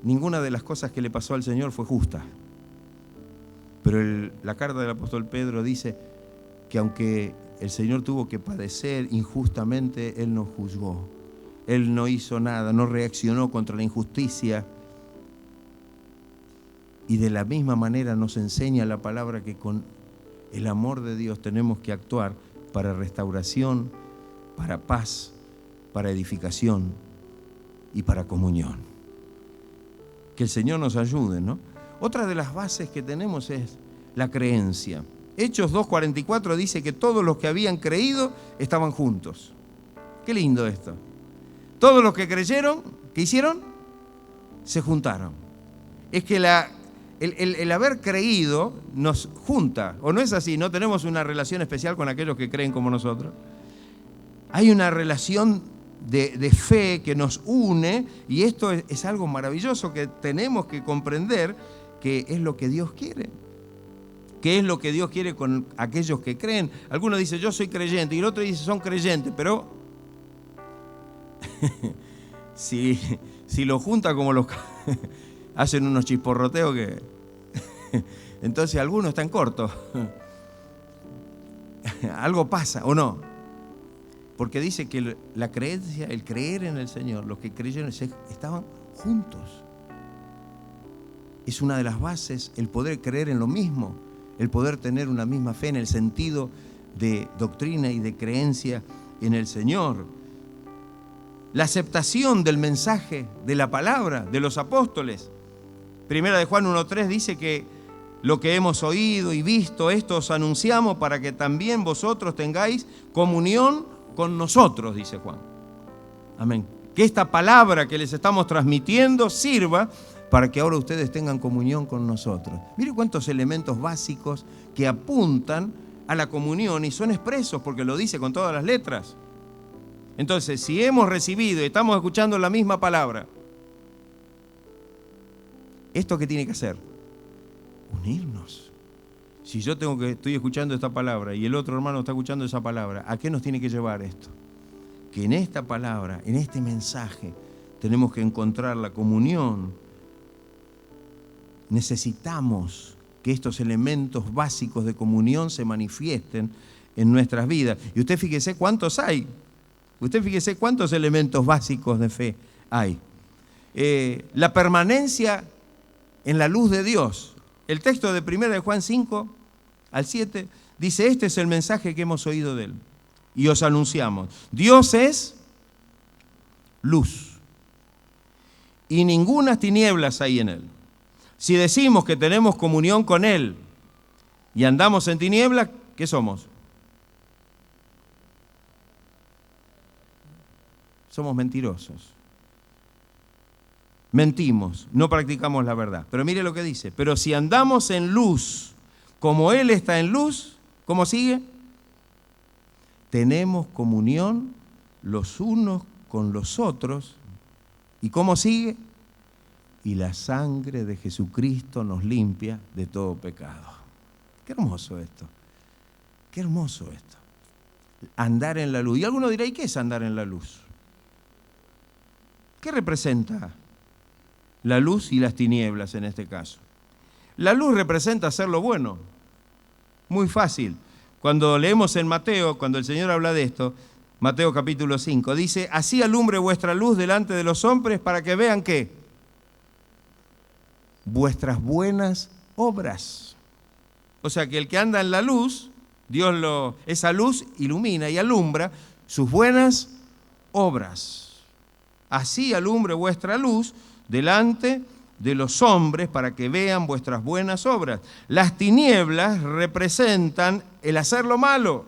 ninguna de las cosas que le pasó al Señor fue justa. Pero la carta del apóstol Pedro dice que aunque el Señor tuvo que padecer injustamente, Él no juzgó. Él no hizo nada, no reaccionó contra la injusticia. Y de la misma manera nos enseña la palabra que con el amor de Dios tenemos que actuar para restauración, para paz, para edificación y para comunión. Que el Señor nos ayude, ¿no? Otra de las bases que tenemos es la creencia. Hechos 2:44 dice que todos los que habían creído estaban juntos. Qué lindo esto. Todos los que creyeron, ¿qué hicieron? Se juntaron. Es que el haber creído nos junta, ¿o no es así? ¿No tenemos una relación especial con aquellos que creen como nosotros? Hay una relación de fe que nos une, y esto es algo maravilloso que tenemos que comprender, que es lo que Dios quiere. ¿Qué es lo que Dios quiere con aquellos que creen? Algunos dicen, yo soy creyente, y el otro dice, son creyentes, pero si lo junta como los hacen unos chisporroteos que entonces algunos están cortos. Algo pasa, ¿o no? Porque dice que la creencia, el creer en el Señor, los que creyeron estaban juntos. Es una de las bases, el poder creer en lo mismo, el poder tener una misma fe en el sentido de doctrina y de creencia en el Señor. La aceptación del mensaje, de la palabra, de los apóstoles. Primera de Juan 1:3 dice que lo que hemos oído y visto, esto os anunciamos para que también vosotros tengáis comunión con nosotros, dice Juan. Amén. Que esta palabra que les estamos transmitiendo sirva para que ahora ustedes tengan comunión con nosotros. Mire cuántos elementos básicos que apuntan a la comunión y son expresos porque lo dice con todas las letras. Entonces, si hemos recibido y estamos escuchando la misma palabra, ¿esto qué tiene que hacer? Unirnos. Si yo estoy escuchando esta palabra y el otro hermano está escuchando esa palabra, ¿a qué nos tiene que llevar esto? Que en esta palabra, en este mensaje, tenemos que encontrar la comunión. Necesitamos que estos elementos básicos de comunión se manifiesten en nuestras vidas. Y usted fíjese cuántos hay. Usted fíjese cuántos elementos básicos de fe hay. La permanencia en la luz de Dios. El texto de 1 de Juan 5-7 dice, este es el mensaje que hemos oído de él y os anunciamos. Dios es luz y ninguna tinieblas hay en él. Si decimos que tenemos comunión con él y andamos en tinieblas, ¿qué somos? Somos mentirosos. Mentimos, no practicamos la verdad. Pero mire lo que dice, pero si andamos en luz, como Él está en luz, ¿cómo sigue? Tenemos comunión los unos con los otros. ¿Y cómo sigue? Y la sangre de Jesucristo nos limpia de todo pecado. Qué hermoso esto. Qué hermoso esto. Andar en la luz. Y alguno dirá, ¿y qué es andar en la luz? ¿Qué representa la luz y las tinieblas en este caso? La luz representa hacer lo bueno. Muy fácil. Cuando leemos en Mateo, cuando el Señor habla de esto, Mateo capítulo 5, dice, así alumbre vuestra luz delante de los hombres para que vean ¿qué? vuestras buenas obras. O sea que el que anda en la luz, esa luz ilumina y alumbra sus buenas obras. Así alumbre vuestra luz delante de los hombres para que vean vuestras buenas obras. Las tinieblas representan el hacer lo malo,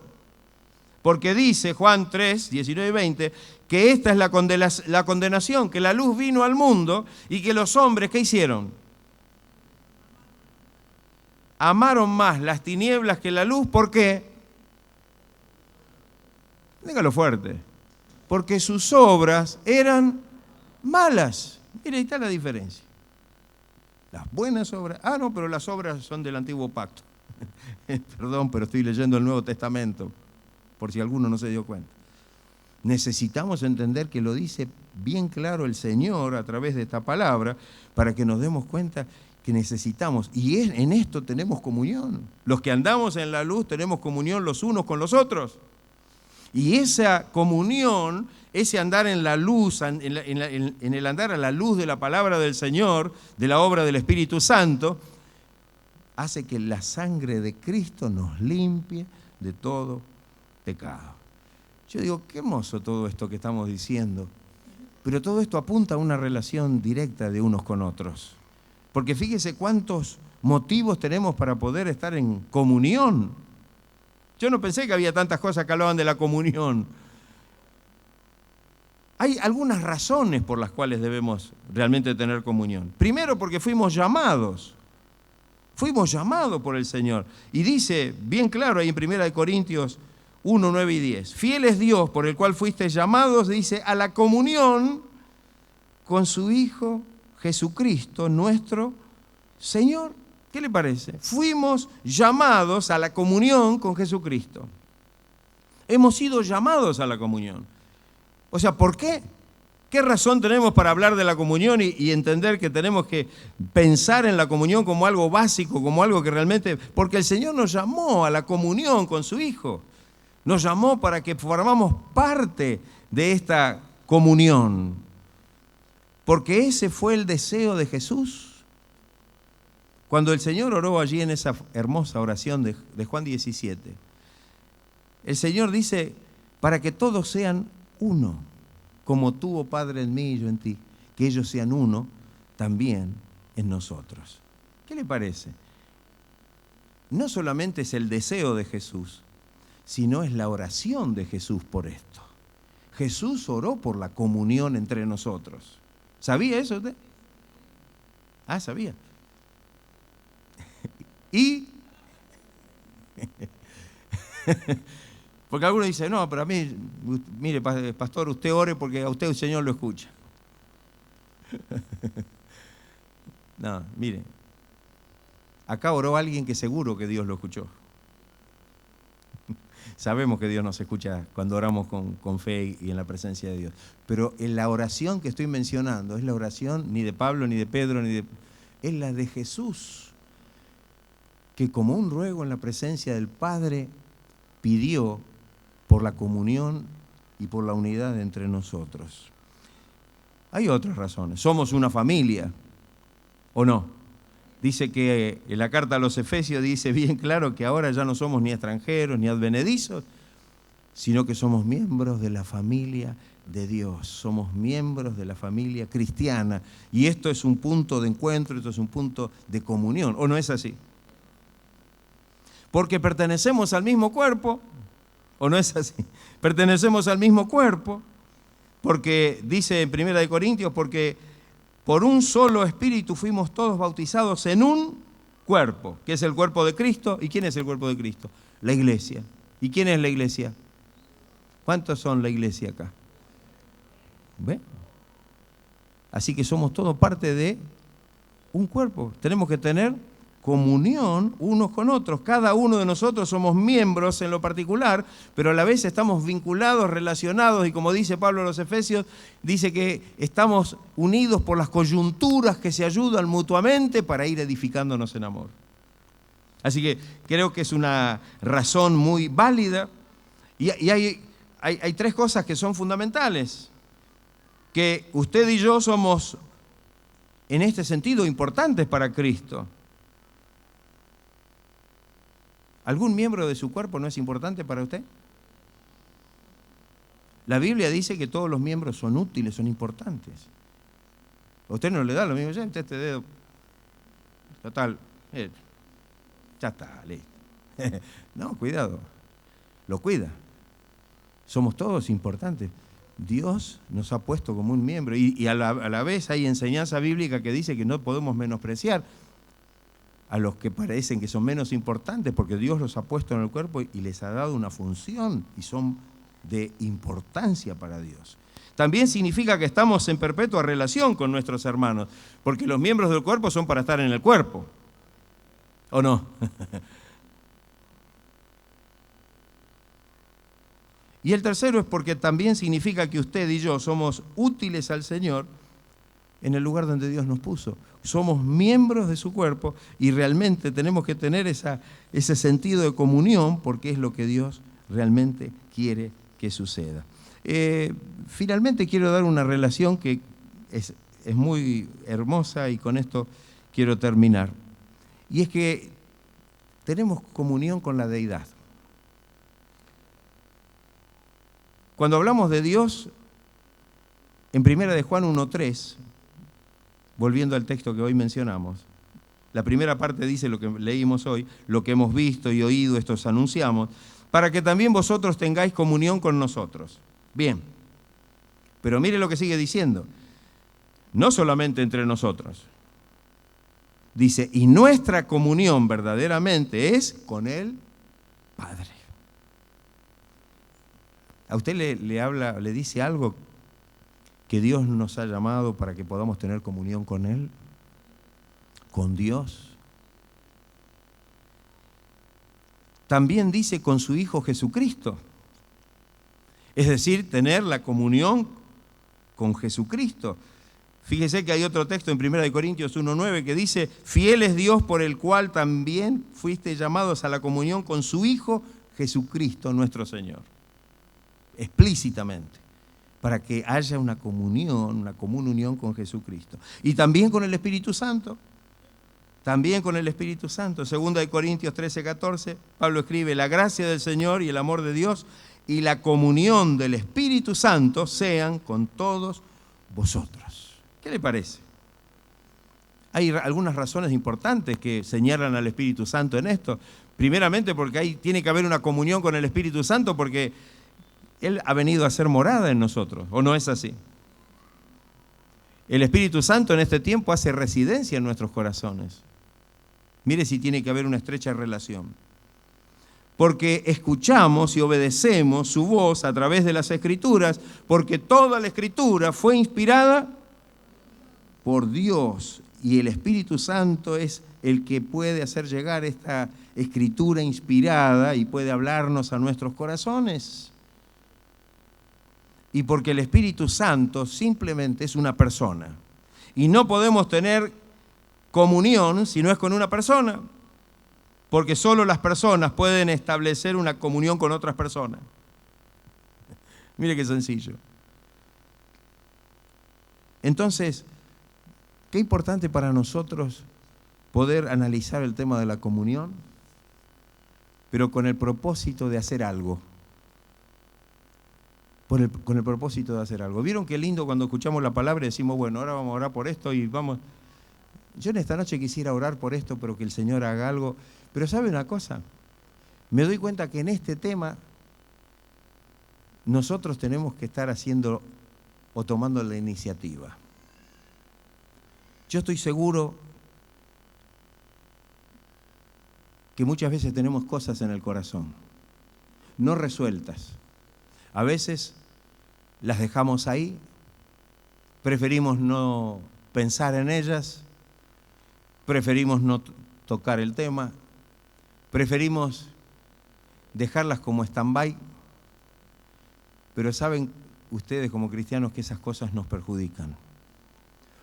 porque dice Juan 3, 19 y 20, que esta es la condenación, que la luz vino al mundo y que los hombres, ¿qué hicieron? Amaron más las tinieblas que la luz. ¿Por qué? Dígalo fuerte. Porque sus obras eran malas. Mire, ahí está la diferencia. Las buenas obras. Ah, no, pero las obras son del Antiguo Pacto. Perdón, pero estoy leyendo el Nuevo Testamento, por si alguno no se dio cuenta. Necesitamos entender que lo dice bien claro el Señor a través de esta palabra para que nos demos cuenta que necesitamos. Y en esto tenemos comunión. Los que andamos en la luz tenemos comunión los unos con los otros. Y esa comunión, ese andar en la luz, en el andar a la luz de la palabra del Señor, de la obra del Espíritu Santo, hace que la sangre de Cristo nos limpie de todo pecado. Yo digo, qué hermoso todo esto que estamos diciendo, pero todo esto apunta a una relación directa de unos con otros. Porque fíjese cuántos motivos tenemos para poder estar en comunión. Yo no pensé que había tantas cosas que hablaban de la comunión. Hay algunas razones por las cuales debemos realmente tener comunión. Primero, porque fuimos llamados por el Señor. Y dice bien claro ahí en 1 Corintios 1, 9 y 10. Fiel es Dios por el cual fuiste llamados, dice, a la comunión con su Hijo Jesucristo, nuestro Señor. ¿Qué le parece? Fuimos llamados a la comunión con Jesucristo. Hemos sido llamados a la comunión. O sea, ¿por qué? ¿Qué razón tenemos para hablar de la comunión y entender que tenemos que pensar en la comunión como algo básico, como algo que realmente... Porque el Señor nos llamó a la comunión con su Hijo. Nos llamó para que formamos parte de esta comunión. Porque ese fue el deseo de Jesús. Cuando el Señor oró allí en esa hermosa oración de Juan 17, el Señor dice, para que todos sean uno, como tú, oh Padre, en mí y yo en ti, que ellos sean uno también en nosotros. ¿Qué le parece? No solamente es el deseo de Jesús, sino es la oración de Jesús por esto. Jesús oró por la comunión entre nosotros. ¿Sabía eso usted? Ah, sabía. Y, porque algunos dicen, no, pero a mí, mire, pastor, usted ore porque a usted el Señor lo escucha. No, mire, acá oró alguien que seguro que Dios lo escuchó. Sabemos que Dios nos escucha cuando oramos con fe y en la presencia de Dios. Pero en la oración que estoy mencionando es la oración ni de Pablo, ni de Pedro, es la de Jesús, que como un ruego en la presencia del Padre pidió por la comunión y por la unidad entre nosotros. Hay otras razones. Somos una familia, ¿o no? Dice que en la carta a los Efesios dice bien claro que ahora ya no somos ni extranjeros ni advenedizos, sino que somos miembros de la familia de Dios, somos miembros de la familia cristiana. Y esto es un punto de encuentro, esto es un punto de comunión, ¿o no es así? Porque pertenecemos al mismo cuerpo, ¿o no es así? Pertenecemos al mismo cuerpo, porque dice en 1 Corintios, porque por un solo espíritu fuimos todos bautizados en un cuerpo, que es el cuerpo de Cristo. ¿Y quién es el cuerpo de Cristo? La iglesia. ¿Y quién es la iglesia? ¿Cuántos son la iglesia acá? ¿Ve? Así que somos todos parte de un cuerpo. Tenemos que tener comunión unos con otros. Cada uno de nosotros somos miembros en lo particular, pero a la vez estamos vinculados, relacionados, y como dice Pablo a los Efesios, dice que estamos unidos por las coyunturas que se ayudan mutuamente para ir edificándonos en amor. Así que creo que es una razón muy válida, y hay tres cosas que son fundamentales. Que usted y yo somos en este sentido importantes para Cristo. ¿Algún miembro de su cuerpo no es importante para usted? La Biblia dice que todos los miembros son útiles, son importantes. A usted no le da lo mismo, ya este dedo, total, ya está, listo. No, cuidado, lo cuida. Somos todos importantes. Dios nos ha puesto como un miembro y a la vez hay enseñanza bíblica que dice que no podemos menospreciar a los que parecen que son menos importantes, porque Dios los ha puesto en el cuerpo y les ha dado una función y son de importancia para Dios. También significa que estamos en perpetua relación con nuestros hermanos, porque los miembros del cuerpo son para estar en el cuerpo, ¿o no? Y el tercero es porque también significa que usted y yo somos útiles al Señor en el lugar donde Dios nos puso. Somos miembros de su cuerpo y realmente tenemos que tener ese sentido de comunión porque es lo que Dios realmente quiere que suceda. Finalmente quiero dar una relación que es muy hermosa y con esto quiero terminar. Y es que tenemos comunión con la deidad. Cuando hablamos de Dios, en 1 de Juan 1:3, volviendo al texto que hoy mencionamos, la primera parte dice lo que leímos hoy, lo que hemos visto y oído, esto os anunciamos, para que también vosotros tengáis comunión con nosotros. Bien, pero mire lo que sigue diciendo, no solamente entre nosotros. Dice, y nuestra comunión verdaderamente es con el Padre. ¿A usted le dice algo que Dios nos ha llamado para que podamos tener comunión con Él? ¿Con Dios? También dice con su Hijo Jesucristo. Es decir, tener la comunión con Jesucristo. Fíjese que hay otro texto en 1 Corintios 1:9 que dice, fiel es Dios por el cual también fuiste llamados a la comunión con su Hijo Jesucristo nuestro Señor. Explícitamente, para que haya una comunión, una común unión con Jesucristo. Y también con el Espíritu Santo. También con el Espíritu Santo. 2 Corintios 13:14, Pablo escribe, la gracia del Señor y el amor de Dios y la comunión del Espíritu Santo sean con todos vosotros. ¿Qué le parece? Hay algunas razones importantes que señalan al Espíritu Santo en esto. Primeramente porque tiene que haber una comunión con el Espíritu Santo porque Él ha venido a ser morada en nosotros, ¿o no es así? El Espíritu Santo en este tiempo hace residencia en nuestros corazones. Mire si tiene que haber una estrecha relación. Porque escuchamos y obedecemos su voz a través de las Escrituras, porque toda la Escritura fue inspirada por Dios y el Espíritu Santo es el que puede hacer llegar esta Escritura inspirada y puede hablarnos a nuestros corazones. Y porque el Espíritu Santo simplemente es una persona. Y no podemos tener comunión si no es con una persona. Porque solo las personas pueden establecer una comunión con otras personas. Mire qué sencillo. Entonces, qué importante para nosotros poder analizar el tema de la comunión, pero con el propósito de hacer algo. Con el propósito de hacer algo. ¿Vieron qué lindo cuando escuchamos la palabra y decimos, bueno, ahora vamos a orar por esto y vamos? Yo en esta noche quisiera orar por esto, pero que el Señor haga algo. Pero ¿sabe una cosa? Me doy cuenta que en este tema nosotros tenemos que estar haciendo o tomando la iniciativa. Yo estoy seguro que muchas veces tenemos cosas en el corazón, no resueltas. A veces las dejamos ahí, preferimos no pensar en ellas, preferimos no tocar el tema, preferimos dejarlas como stand-by, pero saben ustedes como cristianos que esas cosas nos perjudican.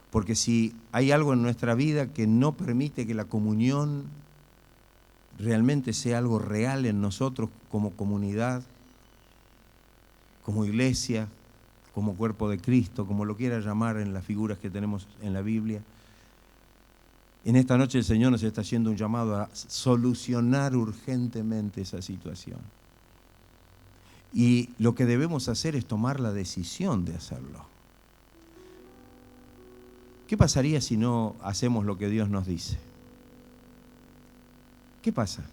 Porque si hay algo en nuestra vida que no permite que la comunión realmente sea algo real en nosotros como comunidad, como iglesia, como cuerpo de Cristo, como lo quiera llamar en las figuras que tenemos en la Biblia, En esta noche el Señor nos está haciendo un llamado a solucionar urgentemente esa situación. Y lo que debemos hacer es tomar la decisión de hacerlo. ¿Qué pasaría si no hacemos lo que Dios nos dice? ¿Qué pasa?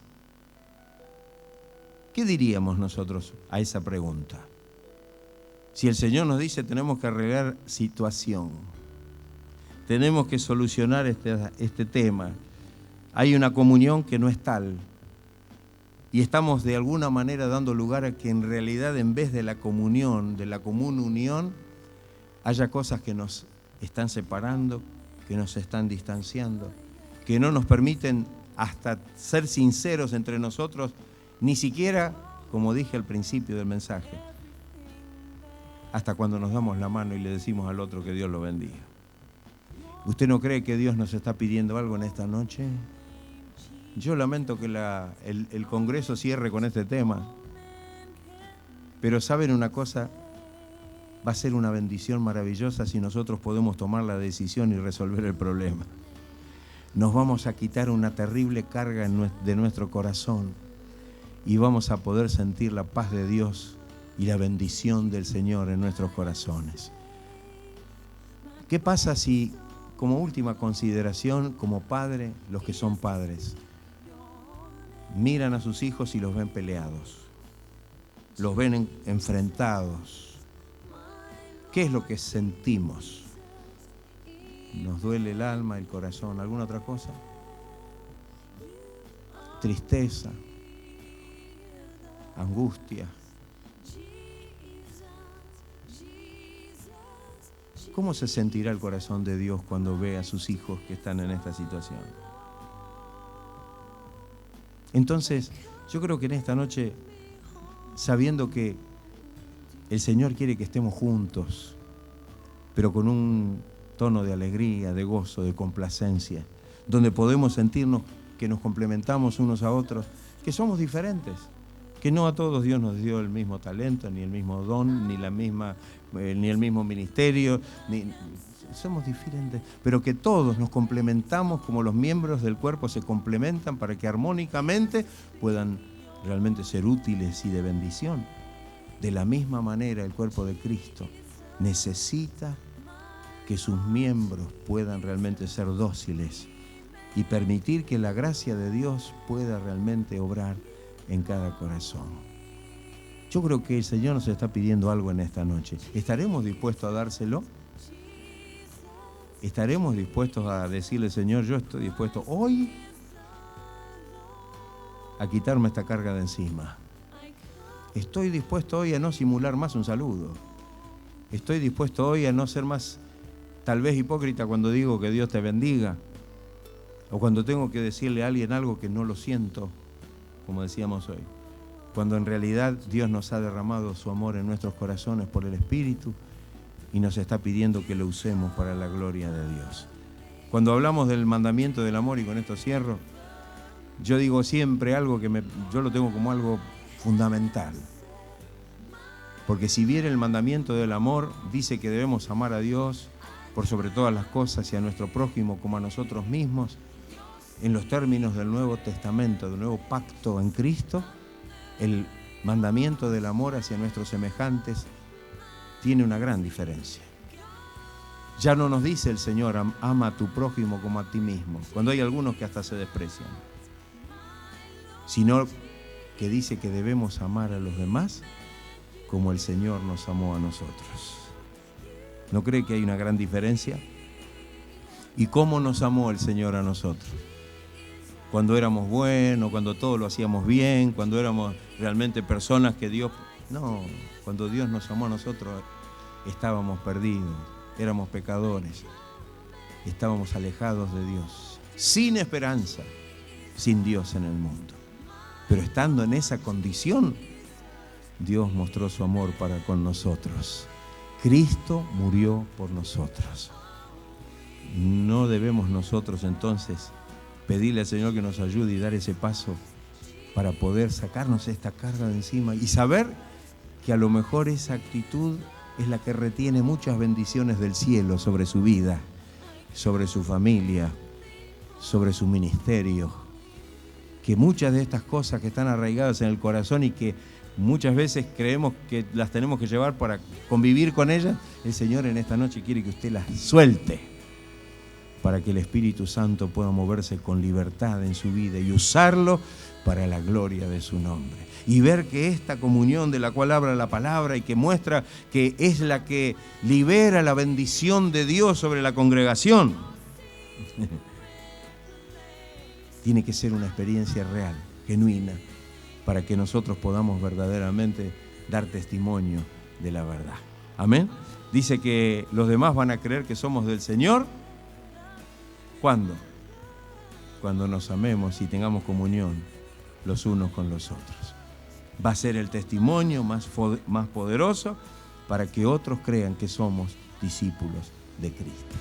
¿Qué diríamos nosotros a esa pregunta? Si el Señor nos dice tenemos que arreglar situación, tenemos que solucionar este tema, hay una comunión que no es tal, y estamos de alguna manera dando lugar a que en realidad en vez de la comunión, de la común unión, haya cosas que nos están separando, que nos están distanciando, que no nos permiten hasta ser sinceros entre nosotros, ni siquiera, como dije al principio del mensaje, hasta cuando nos damos la mano y le decimos al otro que Dios lo bendiga. ¿Usted no cree que Dios nos está pidiendo algo en esta noche? Yo lamento que el Congreso cierre con este tema, pero ¿saben una cosa? Va a ser una bendición maravillosa si nosotros podemos tomar la decisión y resolver el problema. Nos vamos a quitar una terrible carga de nuestro corazón y vamos a poder sentir la paz de Dios y la bendición del Señor en nuestros corazones. ¿Qué pasa si, como última consideración, como padre, los que son padres, miran a sus hijos y los ven peleados, los ven enfrentados? ¿Qué es lo que sentimos? ¿Nos duele el alma, el corazón? ¿Alguna otra cosa? Tristeza, angustia. ¿Cómo se sentirá el corazón de Dios cuando ve a sus hijos que están en esta situación? Entonces, yo creo que en esta noche, sabiendo que el Señor quiere que estemos juntos, pero con un tono de alegría, de gozo, de complacencia, donde podemos sentirnos que nos complementamos unos a otros, que somos diferentes, que no a todos Dios nos dio el mismo talento, ni el mismo don, ni el mismo ministerio, somos diferentes, pero que todos nos complementamos como los miembros del cuerpo se complementan para que armónicamente puedan realmente ser útiles y de bendición. De la misma manera, el cuerpo de Cristo necesita que sus miembros puedan realmente ser dóciles y permitir que la gracia de Dios pueda realmente obrar en cada corazón. Yo creo que el Señor nos está pidiendo algo en esta noche. ¿Estaremos dispuestos a dárselo? ¿Estaremos dispuestos a decirle, Señor, yo estoy dispuesto hoy a quitarme esta carga de encima? Estoy dispuesto hoy a no simular más un saludo. Estoy dispuesto hoy a no ser más, tal vez, hipócrita cuando digo que Dios te bendiga, o cuando tengo que decirle a alguien algo que no lo siento, como decíamos hoy. Cuando en realidad Dios nos ha derramado su amor en nuestros corazones por el Espíritu y nos está pidiendo que lo usemos para la gloria de Dios. Cuando hablamos del mandamiento del amor, y con esto cierro, yo digo siempre algo que yo lo tengo como algo fundamental. Porque si bien el mandamiento del amor dice que debemos amar a Dios por sobre todas las cosas y a nuestro prójimo como a nosotros mismos, en los términos del Nuevo Testamento, del Nuevo Pacto en Cristo, el mandamiento del amor hacia nuestros semejantes tiene una gran diferencia. Ya no nos dice el Señor, ama a tu prójimo como a ti mismo, cuando hay algunos que hasta se desprecian, sino que dice que debemos amar a los demás como el Señor nos amó a nosotros. ¿No cree que hay una gran diferencia? ¿Y cómo nos amó el Señor a nosotros? Cuando éramos buenos, cuando todo lo hacíamos bien, cuando éramos realmente personas que Dios... No, cuando Dios nos amó a nosotros estábamos perdidos, éramos pecadores, estábamos alejados de Dios, sin esperanza, sin Dios en el mundo. Pero estando en esa condición, Dios mostró su amor para con nosotros. Cristo murió por nosotros. No debemos nosotros entonces pedirle al Señor que nos ayude y dar ese paso para poder sacarnos esta carga de encima y saber que a lo mejor esa actitud es la que retiene muchas bendiciones del cielo sobre su vida, sobre su familia, sobre su ministerio. Que muchas de estas cosas que están arraigadas en el corazón y que muchas veces creemos que las tenemos que llevar para convivir con ellas, el Señor en esta noche quiere que usted las suelte para que el Espíritu Santo pueda moverse con libertad en su vida y usarlo para la gloria de su nombre. Y ver que esta comunión de la cual habla la palabra y que muestra que es la que libera la bendición de Dios sobre la congregación, tiene que ser una experiencia real, genuina, para que nosotros podamos verdaderamente dar testimonio de la verdad. Amén. Dice que los demás van a creer que somos del Señor. ¿Cuándo? Cuando nos amemos y tengamos comunión los unos con los otros. Va a ser el testimonio más poderoso para que otros crean que somos discípulos de Cristo.